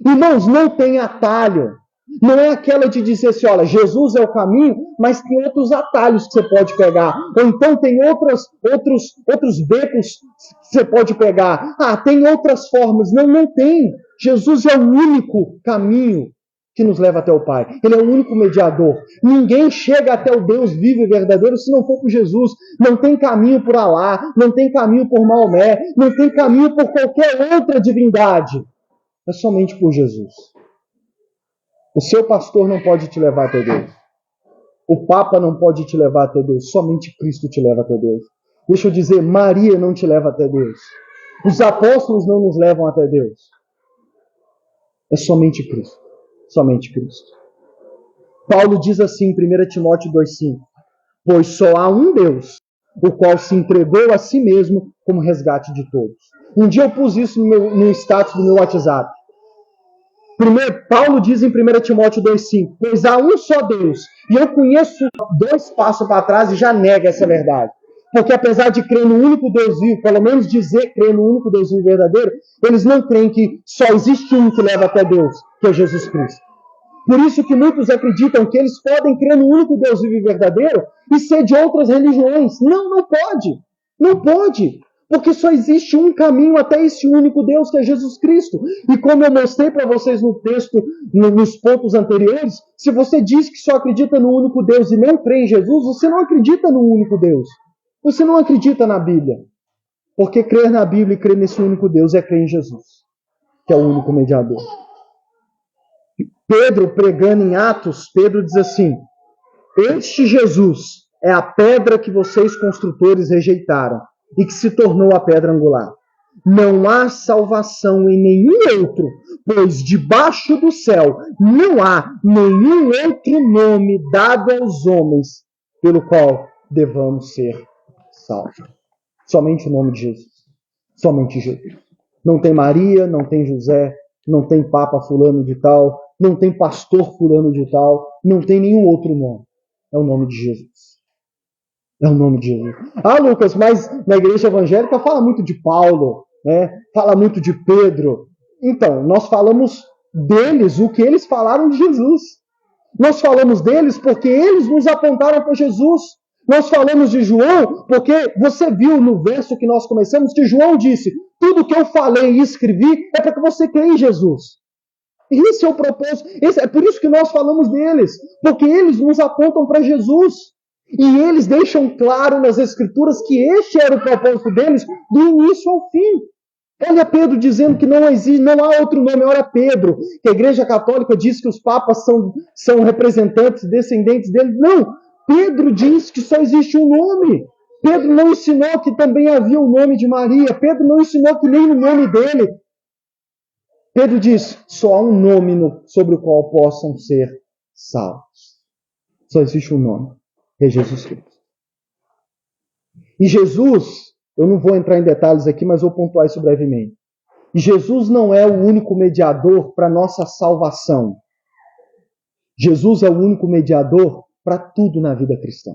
Irmãos, não tem atalho. Não é aquela de dizer assim, olha, Jesus é o caminho, mas tem outros atalhos que você pode pegar. Ou então tem outros becos que você pode pegar. Ah, tem outras formas. Não, não tem. Jesus é o único caminho que nos leva até o Pai. Ele é o único mediador. Ninguém chega até o Deus vivo e verdadeiro se não for por Jesus. Não tem caminho por Alá, não tem caminho por Maomé, não tem caminho por qualquer outra divindade. É somente por Jesus. O seu pastor não pode te levar até Deus. O Papa não pode te levar até Deus, somente Cristo te leva até Deus. Deixa eu dizer, Maria não te leva até Deus. Os apóstolos não nos levam até Deus. É somente Cristo. Somente Cristo. Paulo diz assim em 1 Timóteo 2,5: pois só há um Deus, o qual se entregou a si mesmo como resgate de todos. Um dia eu pus isso no status do meu WhatsApp. Paulo diz em 1 Timóteo 2,5: pois há um só Deus. E eu conheço 2 passos para trás e já nega essa verdade. Porque apesar de crer no único Deus vivo, pelo menos dizer crer no único Deus vivo verdadeiro, eles não creem que só existe um que leva até Deus, que é Jesus Cristo. Por isso que muitos acreditam que eles podem crer no único Deus vivo e verdadeiro e ser de outras religiões. Não, não pode. Não pode. Porque só existe um caminho até esse único Deus, que é Jesus Cristo. E como eu mostrei para vocês no texto, nos pontos anteriores, se você diz que só acredita no único Deus e não crê em Jesus, você não acredita no único Deus. Você não acredita na Bíblia. Porque crer na Bíblia e crer nesse único Deus é crer em Jesus, que é o único mediador. Pedro, pregando em Atos, Pedro diz assim: este Jesus é a pedra que vocês construtores rejeitaram e que se tornou a pedra angular. Não há salvação em nenhum outro, pois debaixo do céu não há nenhum outro nome dado aos homens pelo qual devamos ser salvos. Somente o nome de Jesus. Somente Jesus. Não tem Maria, não tem José, não tem Papa fulano de tal, não tem pastor fulano de tal, não tem nenhum outro nome. É o nome de Jesus. É o nome de Jesus. Ah, Lucas, mas na igreja evangélica fala muito de Paulo, né? Fala muito de Pedro. Então, nós falamos deles o que eles falaram de Jesus. Nós falamos deles porque eles nos apontaram para Jesus. Nós falamos de João porque você viu no verso que nós começamos que João disse: tudo que eu falei e escrevi é para que você creia em Jesus. Esse é o propósito. É por isso que nós falamos deles. Porque eles nos apontam para Jesus. E eles deixam claro nas Escrituras que este era o propósito deles do início ao fim. Olha Pedro dizendo que não existe, não há outro nome. Olha Pedro, que a Igreja Católica diz que os papas são representantes, descendentes dele. Não, Pedro diz que só existe um nome. Pedro não ensinou que também havia o nome de Maria. Pedro não ensinou que nem o nome dele. Pedro diz, só há um nome sobre o qual possam ser salvos. Só existe um nome, é Jesus Cristo. E Jesus, eu não vou entrar em detalhes aqui, mas vou pontuar isso brevemente. E Jesus não é o único mediador para a nossa salvação. Jesus é o único mediador para tudo na vida cristã.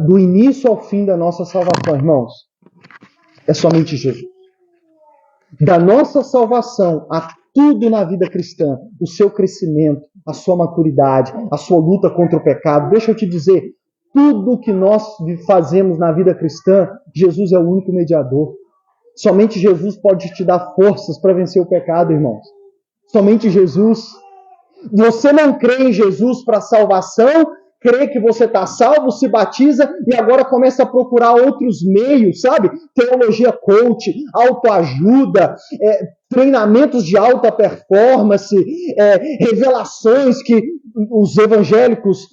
Do início ao fim da nossa salvação, irmãos, é somente Jesus. Da nossa salvação a tudo na vida cristã, o seu crescimento, a sua maturidade, a sua luta contra o pecado. Deixa eu te dizer, tudo que nós fazemos na vida cristã, Jesus é o único mediador. Somente Jesus pode te dar forças para vencer o pecado, irmãos. Somente Jesus. Você não crê em Jesus para salvação, crê que você está salvo, se batiza e agora começa a procurar outros meios, sabe? Teologia coach, autoajuda, treinamentos de alta performance, revelações que os evangélicos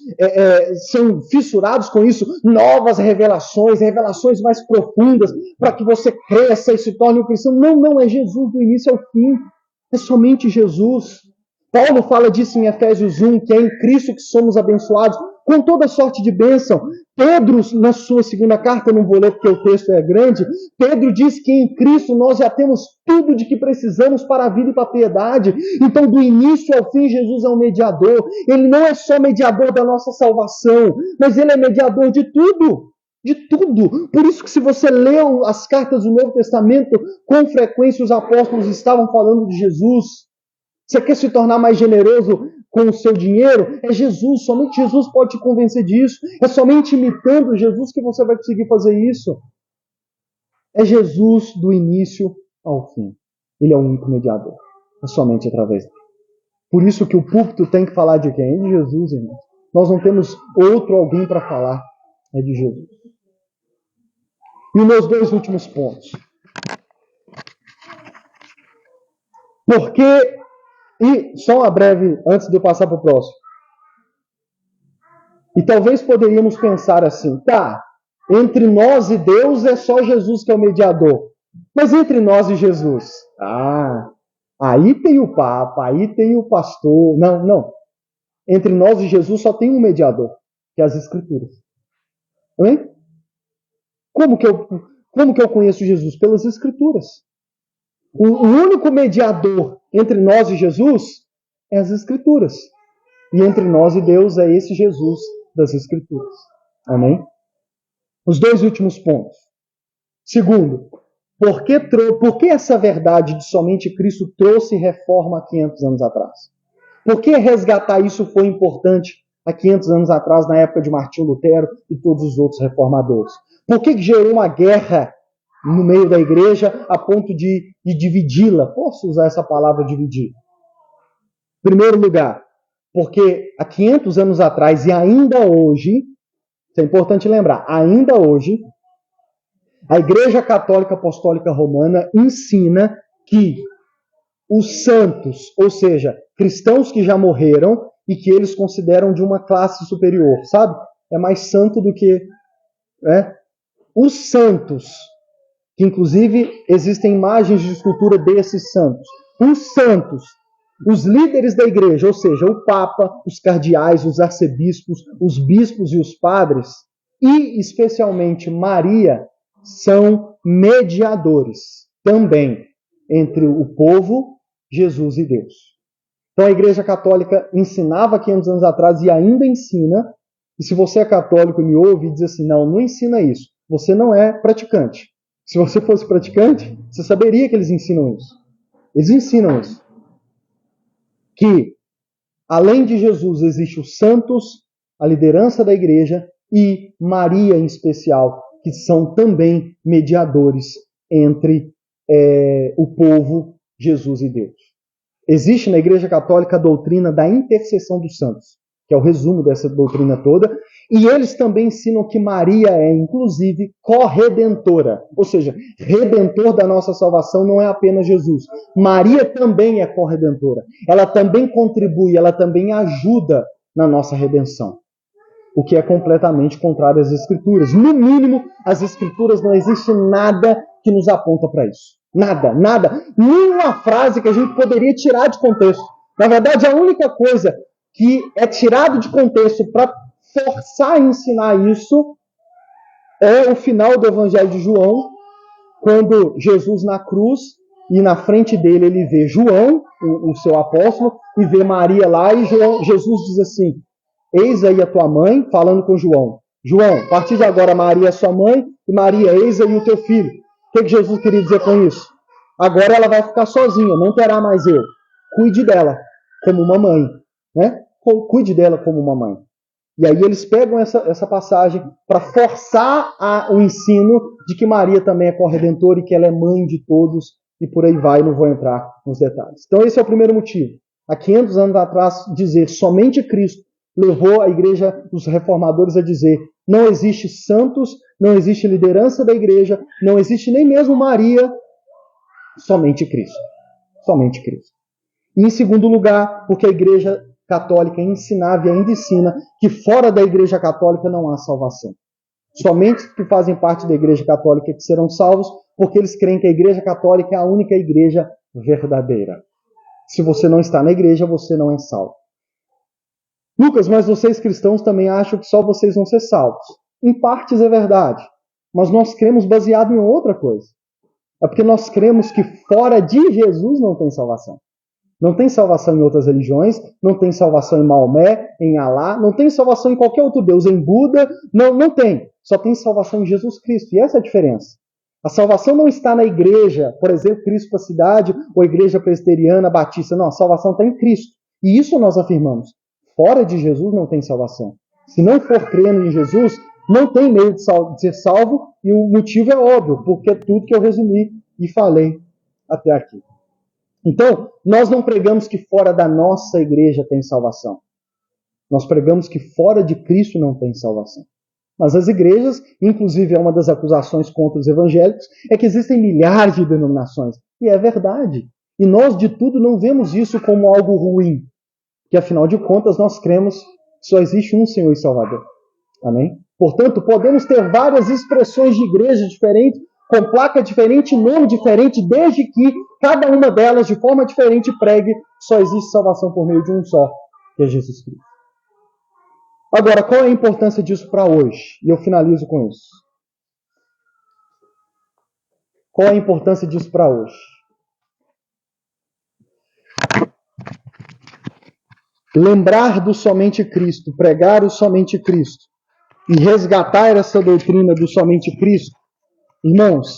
são fissurados com isso, novas revelações, revelações mais profundas, para que você cresça e se torne um cristão. Não, não é Jesus do início ao fim, é somente Jesus. Paulo fala disso em Efésios 1, que é em Cristo que somos abençoados com toda sorte de bênção. Pedro, na sua segunda carta, eu não vou ler porque o texto é grande, Pedro diz que em Cristo nós já temos tudo de que precisamos para a vida e para a piedade. Então, do início ao fim, Jesus é um mediador. Ele não é só mediador da nossa salvação, mas ele é mediador de tudo. De tudo. Por isso que se você leu as cartas do Novo Testamento, com frequência os apóstolos estavam falando de Jesus. Você quer se tornar mais generoso com o seu dinheiro? É Jesus, somente Jesus pode te convencer disso. É somente imitando Jesus que você vai conseguir fazer isso. É Jesus do início ao fim. Ele é o único mediador. É somente através dele. Por isso que o púlpito tem que falar de quem? É de Jesus, irmão. Nós não temos outro alguém para falar. É de Jesus. E os meus 2 últimos pontos. Porque... E só uma breve, antes de eu passar para o próximo. E talvez poderíamos pensar assim, tá, entre nós e Deus é só Jesus que é o mediador. Mas entre nós e Jesus? Aí tem o Papa, aí tem o pastor. Não, não. Entre nós e Jesus só tem um mediador, que é as Escrituras. Hein? Como que eu conheço Jesus? Pelas Escrituras. O único mediador entre nós e Jesus é as Escrituras. E entre nós e Deus é esse Jesus das Escrituras. Amém? Os dois últimos pontos. Segundo, por que essa verdade de somente Cristo trouxe reforma há 500 anos atrás? Por que resgatar isso foi importante há 500 anos atrás, na época de Martinho Lutero e todos os outros reformadores? Por que gerou uma guerra no meio da igreja a ponto de dividi-la? Posso usar essa palavra dividir? Em primeiro lugar, porque há 500 anos atrás e ainda hoje, isso é importante lembrar, ainda hoje, a Igreja Católica Apostólica Romana ensina que os santos, ou seja, cristãos que já morreram e que eles consideram de uma classe superior, sabe? É mais santo do que... Os santos, que inclusive existem imagens de escultura desses santos. Os santos, os líderes da igreja, ou seja, o Papa, os cardeais, os arcebispos, os bispos e os padres, e especialmente Maria, são mediadores também entre o povo, Jesus e Deus. Então a Igreja Católica ensinava 500 anos atrás e ainda ensina, e se você é católico e me ouve e diz assim, não ensina isso, você não é praticante. Se você fosse praticante, você saberia que eles ensinam isso. Eles ensinam isso. Que, além de Jesus, existe os santos, a liderança da igreja e Maria em especial, que são também mediadores entre o povo, Jesus e Deus. Existe na Igreja Católica a doutrina da intercessão dos santos, que é o resumo dessa doutrina toda, e eles também ensinam que Maria é, inclusive, corredentora, ou seja, redentor da nossa salvação não é apenas Jesus. Maria também é corredentora. Ela também contribui, ela também ajuda na nossa redenção. O que é completamente contrário às Escrituras. No mínimo, as Escrituras não existe nada que nos aponta para isso. Nada, nada. Nenhuma frase que a gente poderia tirar de contexto. Na verdade, a única coisa que é tirado de contexto para forçar a ensinar isso é o final do Evangelho de João, quando Jesus na cruz, e na frente dele ele vê João, o seu apóstolo, e vê Maria lá, e Jesus diz assim, eis aí a tua mãe, falando com João. João, a partir de agora Maria é sua mãe, e Maria, eis aí o teu filho. O que Jesus queria dizer com isso? Agora ela vai ficar sozinha, não terá mais eu. Cuide dela como uma mãe. Né? Cuide dela como uma mãe. E aí eles pegam essa passagem para forçar o ensino de que Maria também é corredentora e que ela é mãe de todos, e por aí vai, não vou entrar nos detalhes. Então esse é o primeiro motivo. Há 500 anos atrás, dizer somente Cristo levou a igreja, os reformadores, a dizer não existe santos, não existe liderança da igreja, não existe nem mesmo Maria, somente Cristo. Somente Cristo. E em segundo lugar, porque a igreja católica ensinava e ainda ensina que fora da igreja católica não há salvação. Somente os que fazem parte da igreja católica que serão salvos, porque eles creem que a igreja católica é a única igreja verdadeira. Se você não está na igreja, você não é salvo. Lucas, mas vocês cristãos também acham que só vocês vão ser salvos. Em partes é verdade, mas nós cremos baseado em outra coisa. É porque nós cremos que fora de Jesus não tem salvação. Não tem salvação em outras religiões, não tem salvação em Maomé, em Alá, não tem salvação em qualquer outro Deus, em Buda, não tem. Só tem salvação em Jesus Cristo, e essa é a diferença. A salvação não está na igreja, por exemplo, Cristo para a cidade, ou igreja presbiteriana, batista, não, a salvação está em Cristo. E isso nós afirmamos. Fora de Jesus não tem salvação. Se não for crendo em Jesus, não tem meio de ser salvo, e o motivo é óbvio, porque é tudo que eu resumi e falei até aqui. Então, nós não pregamos que fora da nossa igreja tem salvação. Nós pregamos que fora de Cristo não tem salvação. Mas as igrejas, inclusive é uma das acusações contra os evangélicos, é que existem milhares de denominações. E é verdade. E nós, de tudo, não vemos isso como algo ruim. Que, afinal de contas, nós cremos só existe um Senhor e Salvador. Amém? Portanto, podemos ter várias expressões de igreja diferentes, com placa diferente, nome diferente, desde que cada uma delas, de forma diferente, pregue só existe salvação por meio de um só, que é Jesus Cristo. Agora, qual é a importância disso para hoje? E eu finalizo com isso. Qual é a importância disso para hoje? Lembrar do somente Cristo, pregar o somente Cristo e resgatar essa doutrina do somente Cristo, irmãos,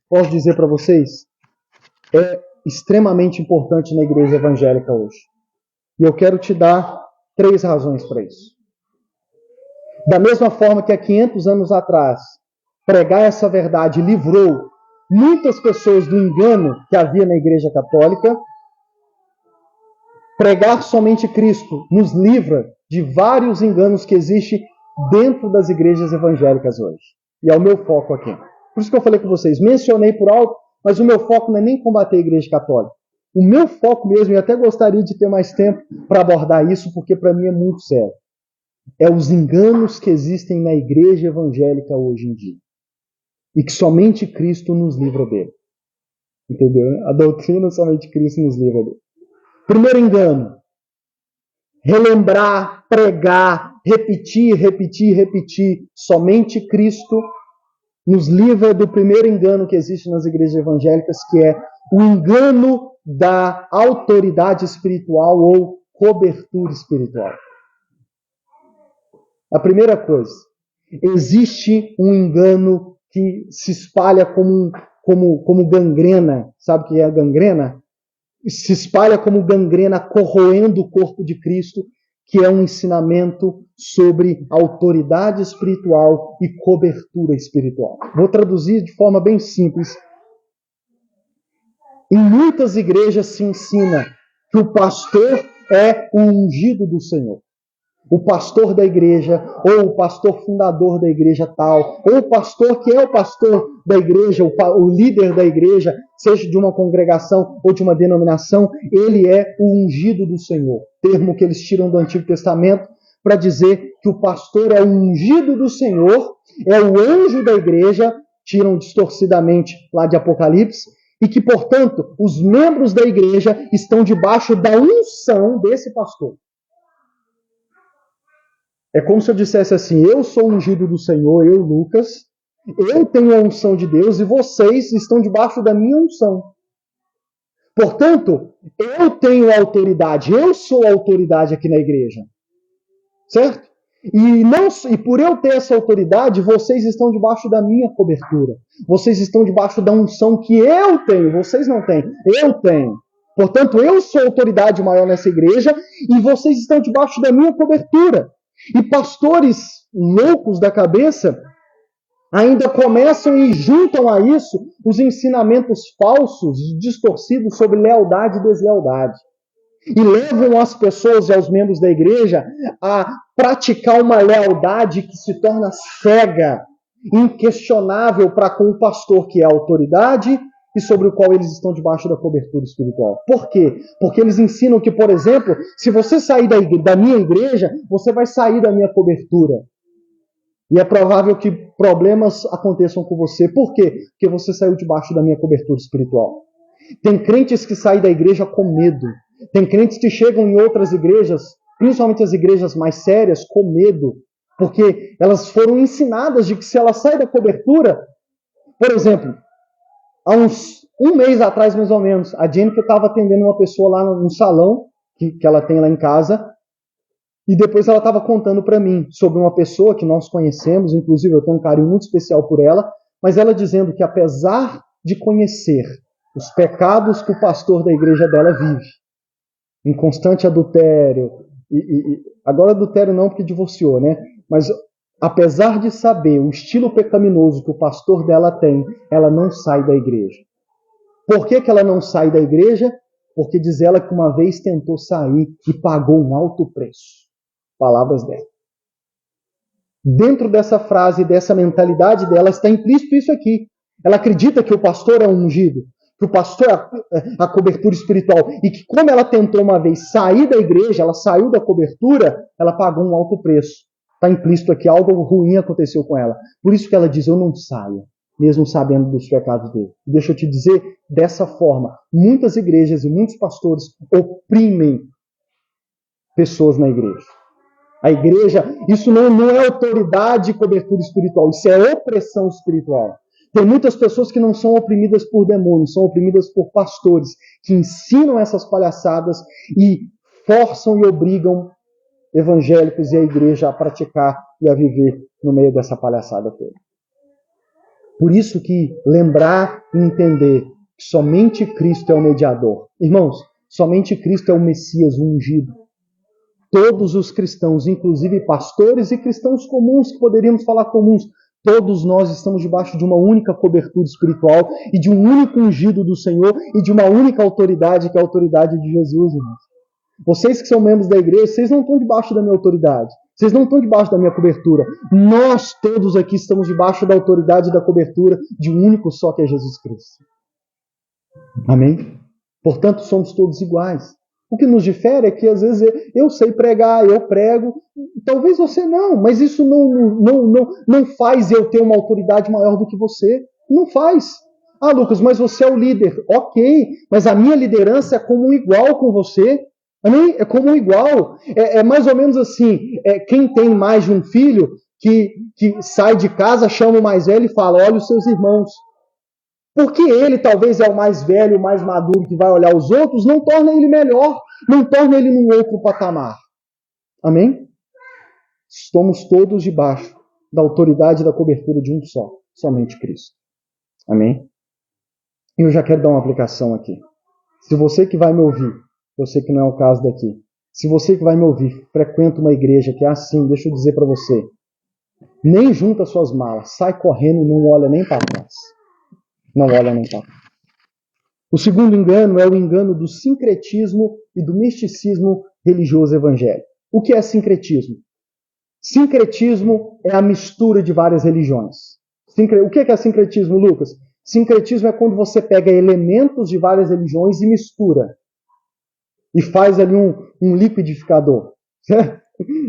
posso dizer para vocês, é extremamente importante na igreja evangélica hoje. E eu quero te dar 3 razões para isso. Da mesma forma que há 500 anos atrás, pregar essa verdade livrou muitas pessoas do engano que havia na igreja católica, pregar somente Cristo nos livra de vários enganos que existem dentro das igrejas evangélicas hoje. E é o meu foco aqui. Por isso que eu falei com vocês, mencionei por alto, mas o meu foco não é nem combater a igreja católica. O meu foco mesmo, e até gostaria de ter mais tempo para abordar isso, porque para mim é muito sério, é os enganos que existem na igreja evangélica hoje em dia. E que somente Cristo nos livra dele. Entendeu? A doutrina somente Cristo nos livra dele. Primeiro engano. Relembrar, pregar, repetir. Somente Cristo nos livra do primeiro engano que existe nas igrejas evangélicas, que é o engano da autoridade espiritual ou cobertura espiritual. A primeira coisa, existe um engano que se espalha como gangrena. Sabe o que é a gangrena? Se espalha como gangrena corroendo o corpo de Cristo, que é um ensinamento sobre autoridade espiritual e cobertura espiritual. Vou traduzir de forma bem simples. Em muitas igrejas se ensina que o pastor é o ungido do Senhor. O pastor da igreja, ou o pastor fundador da igreja tal, ou o pastor que é o pastor da igreja, o líder da igreja, seja de uma congregação ou de uma denominação, ele é o ungido do Senhor. Termo que eles tiram do Antigo Testamento para dizer que o pastor é o ungido do Senhor, é o anjo da igreja, tiram distorcidamente lá de Apocalipse, e que, portanto, os membros da igreja estão debaixo da unção desse pastor. É como se eu dissesse assim, eu sou ungido do Senhor, eu, Lucas, eu tenho a unção de Deus e vocês estão debaixo da minha unção. Portanto, eu tenho autoridade, eu sou a autoridade aqui na igreja. Certo? E por eu ter essa autoridade, vocês estão debaixo da minha cobertura. Vocês estão debaixo da unção que eu tenho, vocês não têm, eu tenho. Portanto, eu sou a autoridade maior nessa igreja e vocês estão debaixo da minha cobertura. E pastores loucos da cabeça ainda começam e juntam a isso os ensinamentos falsos e distorcidos sobre lealdade e deslealdade. E levam as pessoas e aos membros da igreja a praticar uma lealdade que se torna cega, inquestionável para com o pastor que é a autoridade e sobre o qual eles estão debaixo da cobertura espiritual. Por quê? Porque eles ensinam que, por exemplo, se você sair da minha igreja, você vai sair da minha cobertura. E é provável que problemas aconteçam com você. Por quê? Porque você saiu debaixo da minha cobertura espiritual. Tem crentes que saem da igreja com medo. Tem crentes que chegam em outras igrejas, principalmente as igrejas mais sérias, com medo. Porque elas foram ensinadas de que se ela sai da cobertura... Por exemplo, há um mês atrás, mais ou menos, a Jennifer estava atendendo uma pessoa lá no salão, que ela tem lá em casa, e depois ela estava contando para mim sobre uma pessoa que nós conhecemos, inclusive eu tenho um carinho muito especial por ela, mas ela dizendo que apesar de conhecer os pecados que o pastor da igreja dela vive, em constante adultério, agora adultério não porque divorciou, né? Mas apesar de saber o estilo pecaminoso que o pastor dela tem, ela não sai da igreja. Por que ela não sai da igreja? Porque diz ela que uma vez tentou sair e pagou um alto preço. Palavras dela. Dentro dessa frase, dessa mentalidade dela, está implícito isso aqui. Ela acredita que o pastor é um ungido, que o pastor é a cobertura espiritual, e que como ela tentou uma vez sair da igreja, ela saiu da cobertura, ela pagou um alto preço. Está implícito aqui, algo ruim aconteceu com ela. Por isso que ela diz, eu não saio, mesmo sabendo dos pecados dele. E deixa eu te dizer, dessa forma, muitas igrejas e muitos pastores oprimem pessoas na igreja. A igreja, isso não é autoridade e cobertura espiritual, isso é opressão espiritual. Tem muitas pessoas que não são oprimidas por demônios, são oprimidas por pastores que ensinam essas palhaçadas e forçam e obrigam evangélicos e a igreja a praticar e a viver no meio dessa palhaçada toda. Por isso que lembrar e entender que somente Cristo é o mediador. Irmãos, somente Cristo é o Messias ungido. Todos os cristãos, inclusive pastores e cristãos comuns, que poderíamos falar comuns, todos nós estamos debaixo de uma única cobertura espiritual e de um único ungido do Senhor e de uma única autoridade, que é a autoridade de Jesus, irmãos. Vocês que são membros da igreja, vocês não estão debaixo da minha autoridade. Vocês não estão debaixo da minha cobertura. Nós todos aqui estamos debaixo da autoridade e da cobertura de um único só, que é Jesus Cristo. Amém? Portanto, somos todos iguais. O que nos difere é que às vezes eu sei pregar, eu prego, talvez você não, mas isso não faz eu ter uma autoridade maior do que você. Não faz. Ah, Lucas, mas você é o líder. Ok, mas a minha liderança é como um igual com você. Amém? É como um igual. É mais ou menos assim, quem tem mais de um filho, que sai de casa, chama o mais velho e fala, olha os seus irmãos. Porque ele talvez é o mais velho, o mais maduro, que vai olhar os outros, não torna ele melhor, não torna ele num outro patamar. Amém? Estamos todos debaixo da autoridade e da cobertura de um só, somente Cristo. Amém? E eu já quero dar uma aplicação aqui. Se você que vai me ouvir, eu sei que não é o caso daqui, se você que vai me ouvir frequenta uma igreja que é assim, deixa eu dizer para você, nem junta suas malas, sai correndo e não olha nem para trás. Não olha nem para trás. O segundo engano é o engano do sincretismo e do misticismo religioso evangélico. O que é sincretismo? Sincretismo é a mistura de várias religiões. O que é sincretismo, Lucas? Sincretismo é quando você pega elementos de várias religiões e mistura. E faz ali um liquidificador.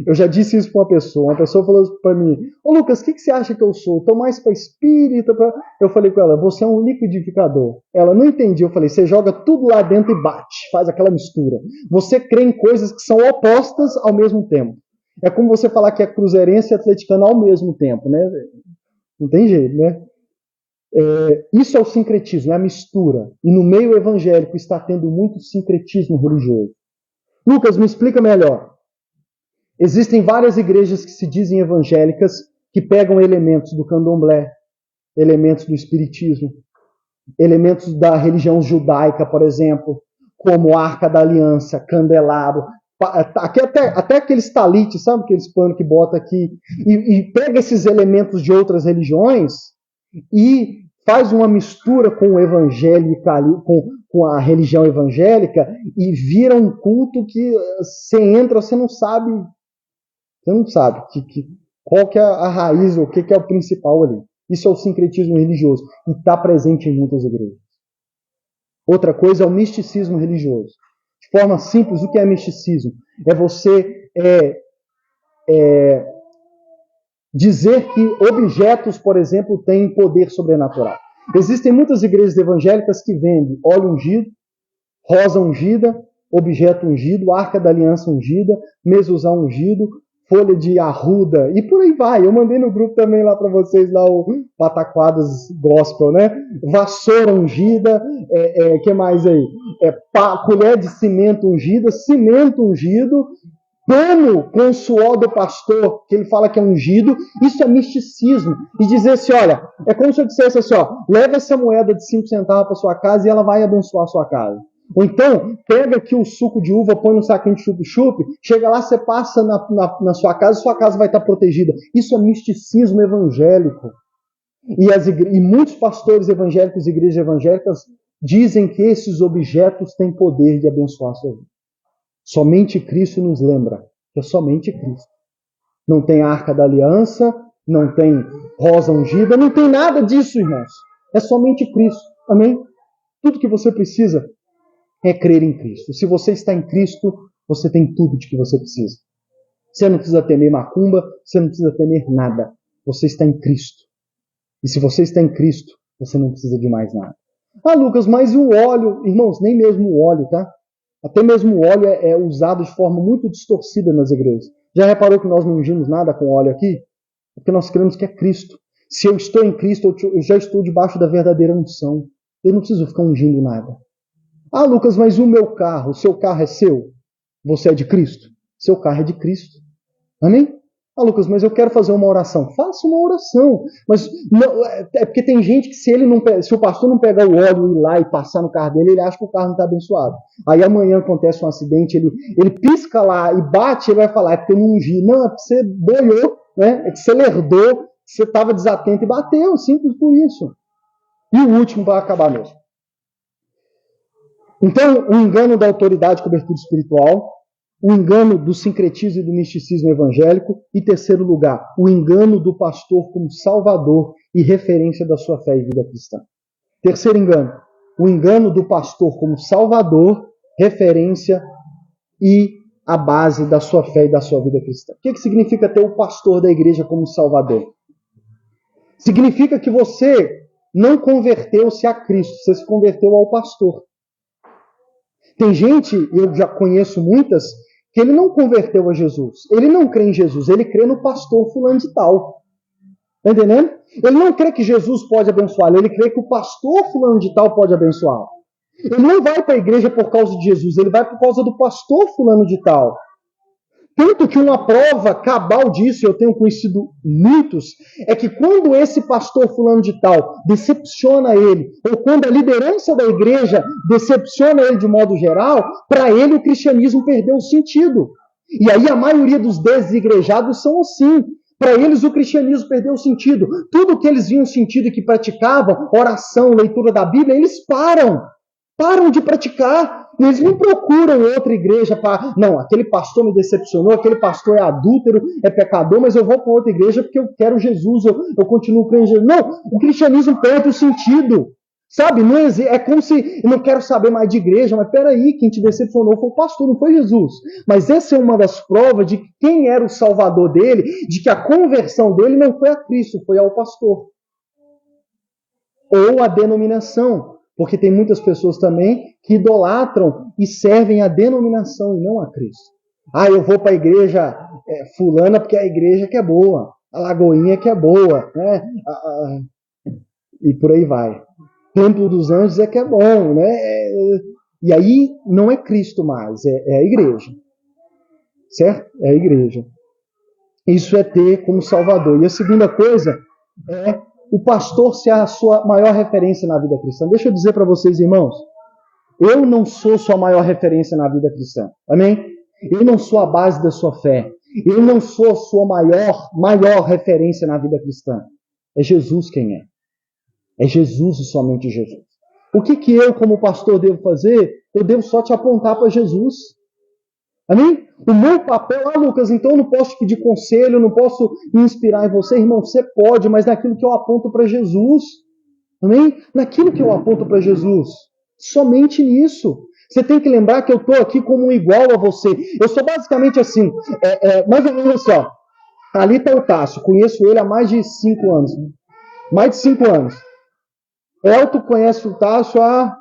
Eu já disse isso para uma pessoa. Uma pessoa falou para mim, ô Lucas, o que você acha que eu sou? Estou mais para espírita? Eu falei com ela, você é um liquidificador. Ela não entendia. Eu falei, você joga tudo lá dentro e bate, faz aquela mistura. Você crê em coisas que são opostas ao mesmo tempo. É como você falar que é cruzeirense e atleticano ao mesmo tempo, né? Não tem jeito, né? Isso é o sincretismo, é a mistura. E no meio evangélico está tendo muito sincretismo religioso. Lucas, me explica melhor. Existem várias igrejas que se dizem evangélicas que pegam elementos do candomblé, elementos do espiritismo, elementos da religião judaica, por exemplo, como Arca da Aliança, candelabro, até aqueles talites, sabe aqueles panos que bota aqui, e pega esses elementos de outras religiões e faz uma mistura com o evangélico, com a religião evangélica, e vira um culto que você entra, você não sabe qual que é a raiz, o que é o principal ali. Isso é o sincretismo religioso e está presente em muitas igrejas. Outra coisa é o misticismo religioso. De forma simples, o que é misticismo? É você dizer que objetos, por exemplo, têm poder sobrenatural. Existem muitas igrejas evangélicas que vendem óleo ungido, rosa ungida, objeto ungido, arca da aliança ungida, mezuzá ungido, folha de arruda, e por aí vai. Eu mandei no grupo também lá para vocês, lá o Pataquadas Gospel, né? Vassoura ungida, que mais aí? Colher de cimento ungida, cimento ungido, pano com o suor do pastor, que ele fala que é ungido, isso é misticismo. E dizer assim, olha, é como se eu dissesse assim, ó, leva essa moeda de 5 centavos para sua casa e ela vai abençoar a sua casa. Ou então, pega aqui o suco de uva, põe no saquinho de chup-chup, chega lá, você passa na sua casa vai estar protegida. Isso é misticismo evangélico. E muitos pastores evangélicos e igrejas evangélicas dizem que esses objetos têm poder de abençoar a sua vida. Somente Cristo nos lembra que é somente Cristo. Não tem arca da aliança, não tem rosa ungida, não tem nada disso, irmãos. É somente Cristo. Amém? Tudo que você precisa é crer em Cristo. Se você está em Cristo, você tem tudo de que você precisa. Você não precisa temer macumba, você não precisa temer nada. Você está em Cristo. E se você está em Cristo, você não precisa de mais nada. Ah, Lucas, mas o óleo? Irmãos, nem mesmo o óleo, tá? Até mesmo o óleo é usado de forma muito distorcida nas igrejas. Já reparou que nós não ungimos nada com óleo aqui? Porque nós cremos que é Cristo. Se eu estou em Cristo, eu já estou debaixo da verdadeira unção. Eu não preciso ficar ungindo nada. Ah, Lucas, mas o meu carro? O seu carro é seu? Você é de Cristo? Seu carro é de Cristo. Amém? Ah, Lucas, mas eu quero fazer uma oração. Faça uma oração. Mas não, é porque tem gente que se o pastor não pegar o óleo e ir lá e passar no carro dele, ele acha que o carro não está abençoado. Aí amanhã acontece um acidente, ele pisca lá e bate, ele vai falar, é porque eu não ungi. Não, é porque você boiou, né? É que você lerdou, você estava desatento e bateu, simples por isso. E o último para acabar mesmo. Então, o engano da autoridade e cobertura espiritual, o engano do sincretismo e do misticismo evangélico, e terceiro lugar, o engano do pastor como salvador e referência da sua fé e vida cristã. Terceiro engano, o engano do pastor como salvador, referência e a base da sua fé e da sua vida cristã. O que significa ter o pastor da igreja como salvador? Significa que você não converteu-se a Cristo, você se converteu ao pastor. Tem gente, eu já conheço muitas, que ele não converteu a Jesus. Ele não crê em Jesus, ele crê no pastor fulano de tal. Está entendendo? Ele não crê que Jesus pode abençoá-lo, ele crê que o pastor fulano de tal pode abençoá-lo. Ele não vai para a igreja por causa de Jesus, ele vai por causa do pastor fulano de tal. Tanto que uma prova cabal disso, eu tenho conhecido muitos, é que quando esse pastor fulano de tal decepciona ele, ou quando a liderança da igreja decepciona ele de modo geral, para ele o cristianismo perdeu o sentido. E aí a maioria dos desigrejados são assim. Para eles o cristianismo perdeu o sentido. Tudo que eles viam sentido e que praticavam, oração, leitura da Bíblia, eles param de praticar. Eles não procuram outra igreja para... Não, aquele pastor me decepcionou, aquele pastor é adúltero, é pecador, mas eu vou para outra igreja porque eu quero Jesus, eu continuo crendo em Jesus. Não, o cristianismo perde o sentido. Sabe, não é como se eu não quero saber mais de igreja, mas peraí, quem te decepcionou foi o pastor, não foi Jesus. Mas essa é uma das provas de quem era o salvador dele, de que a conversão dele não foi a Cristo, foi ao pastor. Ou a denominação. Porque tem muitas pessoas também que idolatram e servem a denominação e não a Cristo. Ah, eu vou para a igreja fulana porque a igreja que é boa, a Lagoinha que é boa, né? E por aí vai. Templo dos Anjos é que é bom, né? E aí não é Cristo mais, é a igreja. Certo? É a igreja. Isso é ter como Salvador. E a segunda coisa é o pastor ser a sua maior referência na vida cristã. Deixa eu dizer para vocês, irmãos, eu não sou sua maior referência na vida cristã. Amém? Eu não sou a base da sua fé. Eu não sou a sua maior referência na vida cristã. É Jesus quem é. É Jesus e somente Jesus. O que eu, como pastor, devo fazer? Eu devo só te apontar para Jesus. Amém? O meu papel, Lucas, então eu não posso te pedir conselho, eu não posso me inspirar em você, irmão, você pode, mas naquilo que eu aponto para Jesus. Amém? Naquilo que eu aponto para Jesus. Somente nisso. Você tem que lembrar que eu estou aqui como um igual a você. Eu sou basicamente assim, mais ou menos assim, ó. Ali está o Tássio, conheço ele há mais de 5 anos. Mais de 5 anos. Elton conhece o Tássio há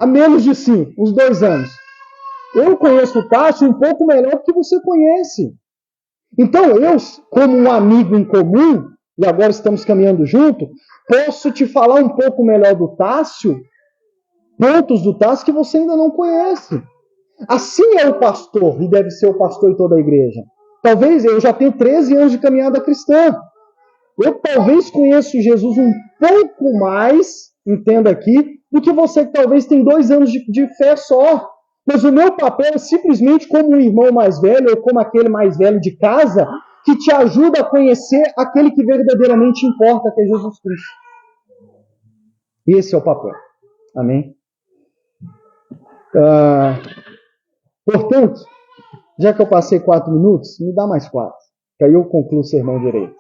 menos de 5, uns 2 anos. Eu conheço o Tássio um pouco melhor do que você conhece. Então eu, como um amigo em comum, e agora estamos caminhando junto, posso te falar um pouco melhor do Tássio, pontos do Tássio que você ainda não conhece. Assim é o pastor, e deve ser o pastor em toda a igreja. Talvez eu já tenho 13 anos de caminhada cristã. Eu talvez conheço Jesus um pouco mais, entenda aqui, do que você que talvez tem 2 anos de fé só. Mas o meu papel é simplesmente como um irmão mais velho, ou como aquele mais velho de casa, que te ajuda a conhecer aquele que verdadeiramente importa, que é Jesus Cristo. Esse é o papel. Amém? Portanto, já que eu passei 4 minutos, me dá mais 4, que aí eu concluo o sermão direito.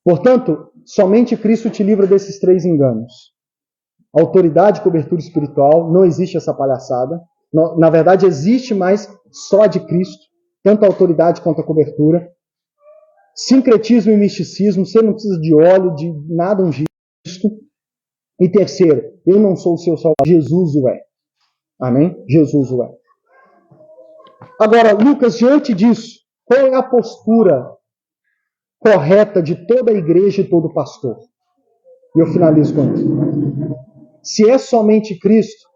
Portanto, somente Cristo te livra desses 3 enganos. Autoridade, cobertura espiritual, não existe essa palhaçada. Na verdade, existe, mas só de Cristo. Tanto a autoridade quanto a cobertura. Sincretismo e misticismo, você não precisa de óleo, de nada ungido. E terceiro, eu não sou o seu salvador, Jesus o é. Amém? Jesus o é. Agora, Lucas, diante disso, qual é a postura correta de toda a igreja e todo pastor? E eu finalizo com isso. Se é somente Cristo,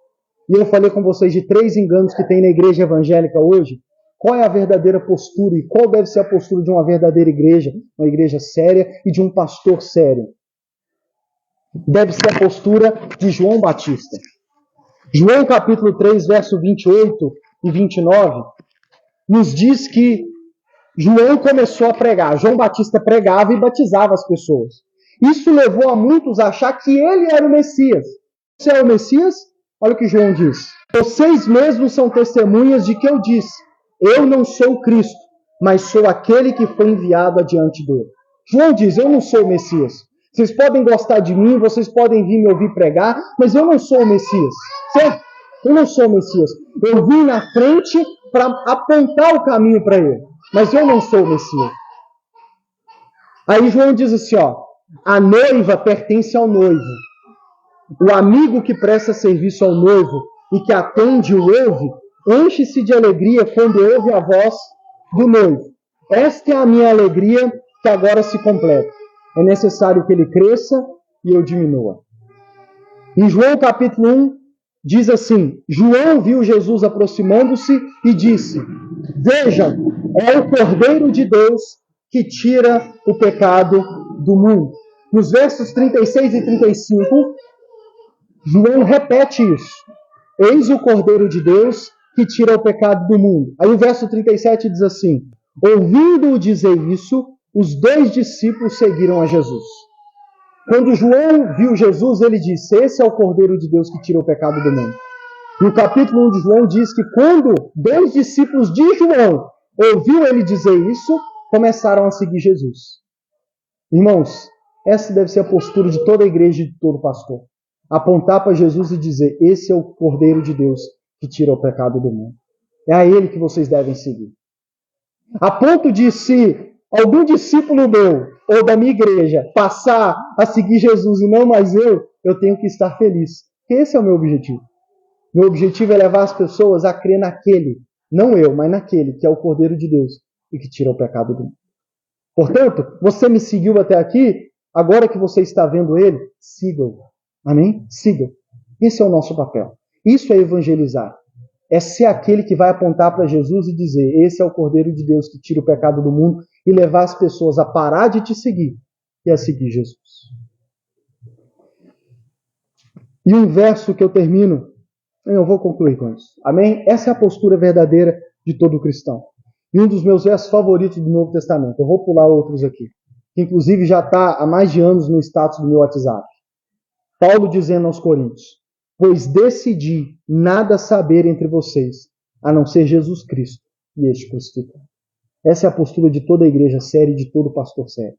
e eu falei com vocês de 3 enganos que tem na igreja evangélica hoje, qual é a verdadeira postura e qual deve ser a postura de uma verdadeira igreja, uma igreja séria e de um pastor sério? Deve ser a postura de João Batista. João capítulo 3, verso 28 e 29, nos diz que João começou a pregar. João Batista pregava e batizava as pessoas. Isso levou a muitos a achar que ele era o Messias. Você é o Messias? Olha o que João diz. Vocês mesmos são testemunhas de que eu disse: eu não sou o Cristo, mas sou aquele que foi enviado adiante dele. João diz: eu não sou o Messias. Vocês podem gostar de mim, vocês podem vir me ouvir pregar, mas eu não sou o Messias. Certo? Eu não sou o Messias. Eu vim na frente para apontar o caminho para ele, mas eu não sou o Messias. Aí João diz assim, ó: a noiva pertence ao noivo. O amigo que presta serviço ao noivo e que atende o ouve, enche-se de alegria quando ouve a voz do noivo. Esta é a minha alegria que agora se completa. É necessário que ele cresça e eu diminua. Em João capítulo 1, diz assim: João viu Jesus aproximando-se e disse: vejam, é o Cordeiro de Deus que tira o pecado do mundo. Nos versos 36 e 35, João repete isso. Eis o Cordeiro de Deus que tira o pecado do mundo. Aí o verso 37 diz assim: ouvindo-o dizer isso, os 2 discípulos seguiram a Jesus. Quando João viu Jesus, ele disse: esse é o Cordeiro de Deus que tira o pecado do mundo. E o capítulo 1 de João diz que quando 2 discípulos de João ouviu ele dizer isso, começaram a seguir Jesus. Irmãos, essa deve ser a postura de toda a igreja e de todo pastor. Apontar para Jesus e dizer: esse é o Cordeiro de Deus que tira o pecado do mundo. É a ele que vocês devem seguir. A ponto de, se algum discípulo meu ou da minha igreja passar a seguir Jesus e não mais eu tenho que estar feliz. Esse é o meu objetivo. Meu objetivo é levar as pessoas a crer naquele, não eu, mas naquele que é o Cordeiro de Deus e que tira o pecado do mundo. Portanto, você me seguiu até aqui, agora que você está vendo ele, siga-o. Amém? Siga. Esse é o nosso papel. Isso é evangelizar. É ser aquele que vai apontar para Jesus e dizer: esse é o Cordeiro de Deus que tira o pecado do mundo, e levar as pessoas a parar de te seguir e a seguir Jesus. E um verso que eu termino, eu vou concluir com isso. Amém? Essa é a postura verdadeira de todo cristão. E um dos meus versos favoritos do Novo Testamento. Eu vou pular outros aqui, que inclusive já está há mais de anos no status do meu WhatsApp. Paulo dizendo aos Coríntios: pois decidi nada saber entre vocês, a não ser Jesus Cristo e este crucificado. Essa é a postura de toda a igreja séria e de todo pastor sério.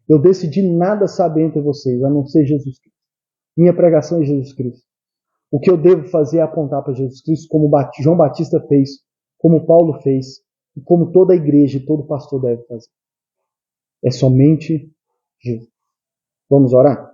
Eu decidi nada saber entre vocês, a não ser Jesus Cristo. Minha pregação é Jesus Cristo. O que eu devo fazer é apontar para Jesus Cristo, como João Batista fez, como Paulo fez, e como toda a igreja e todo pastor deve fazer. É somente Jesus. Vamos orar?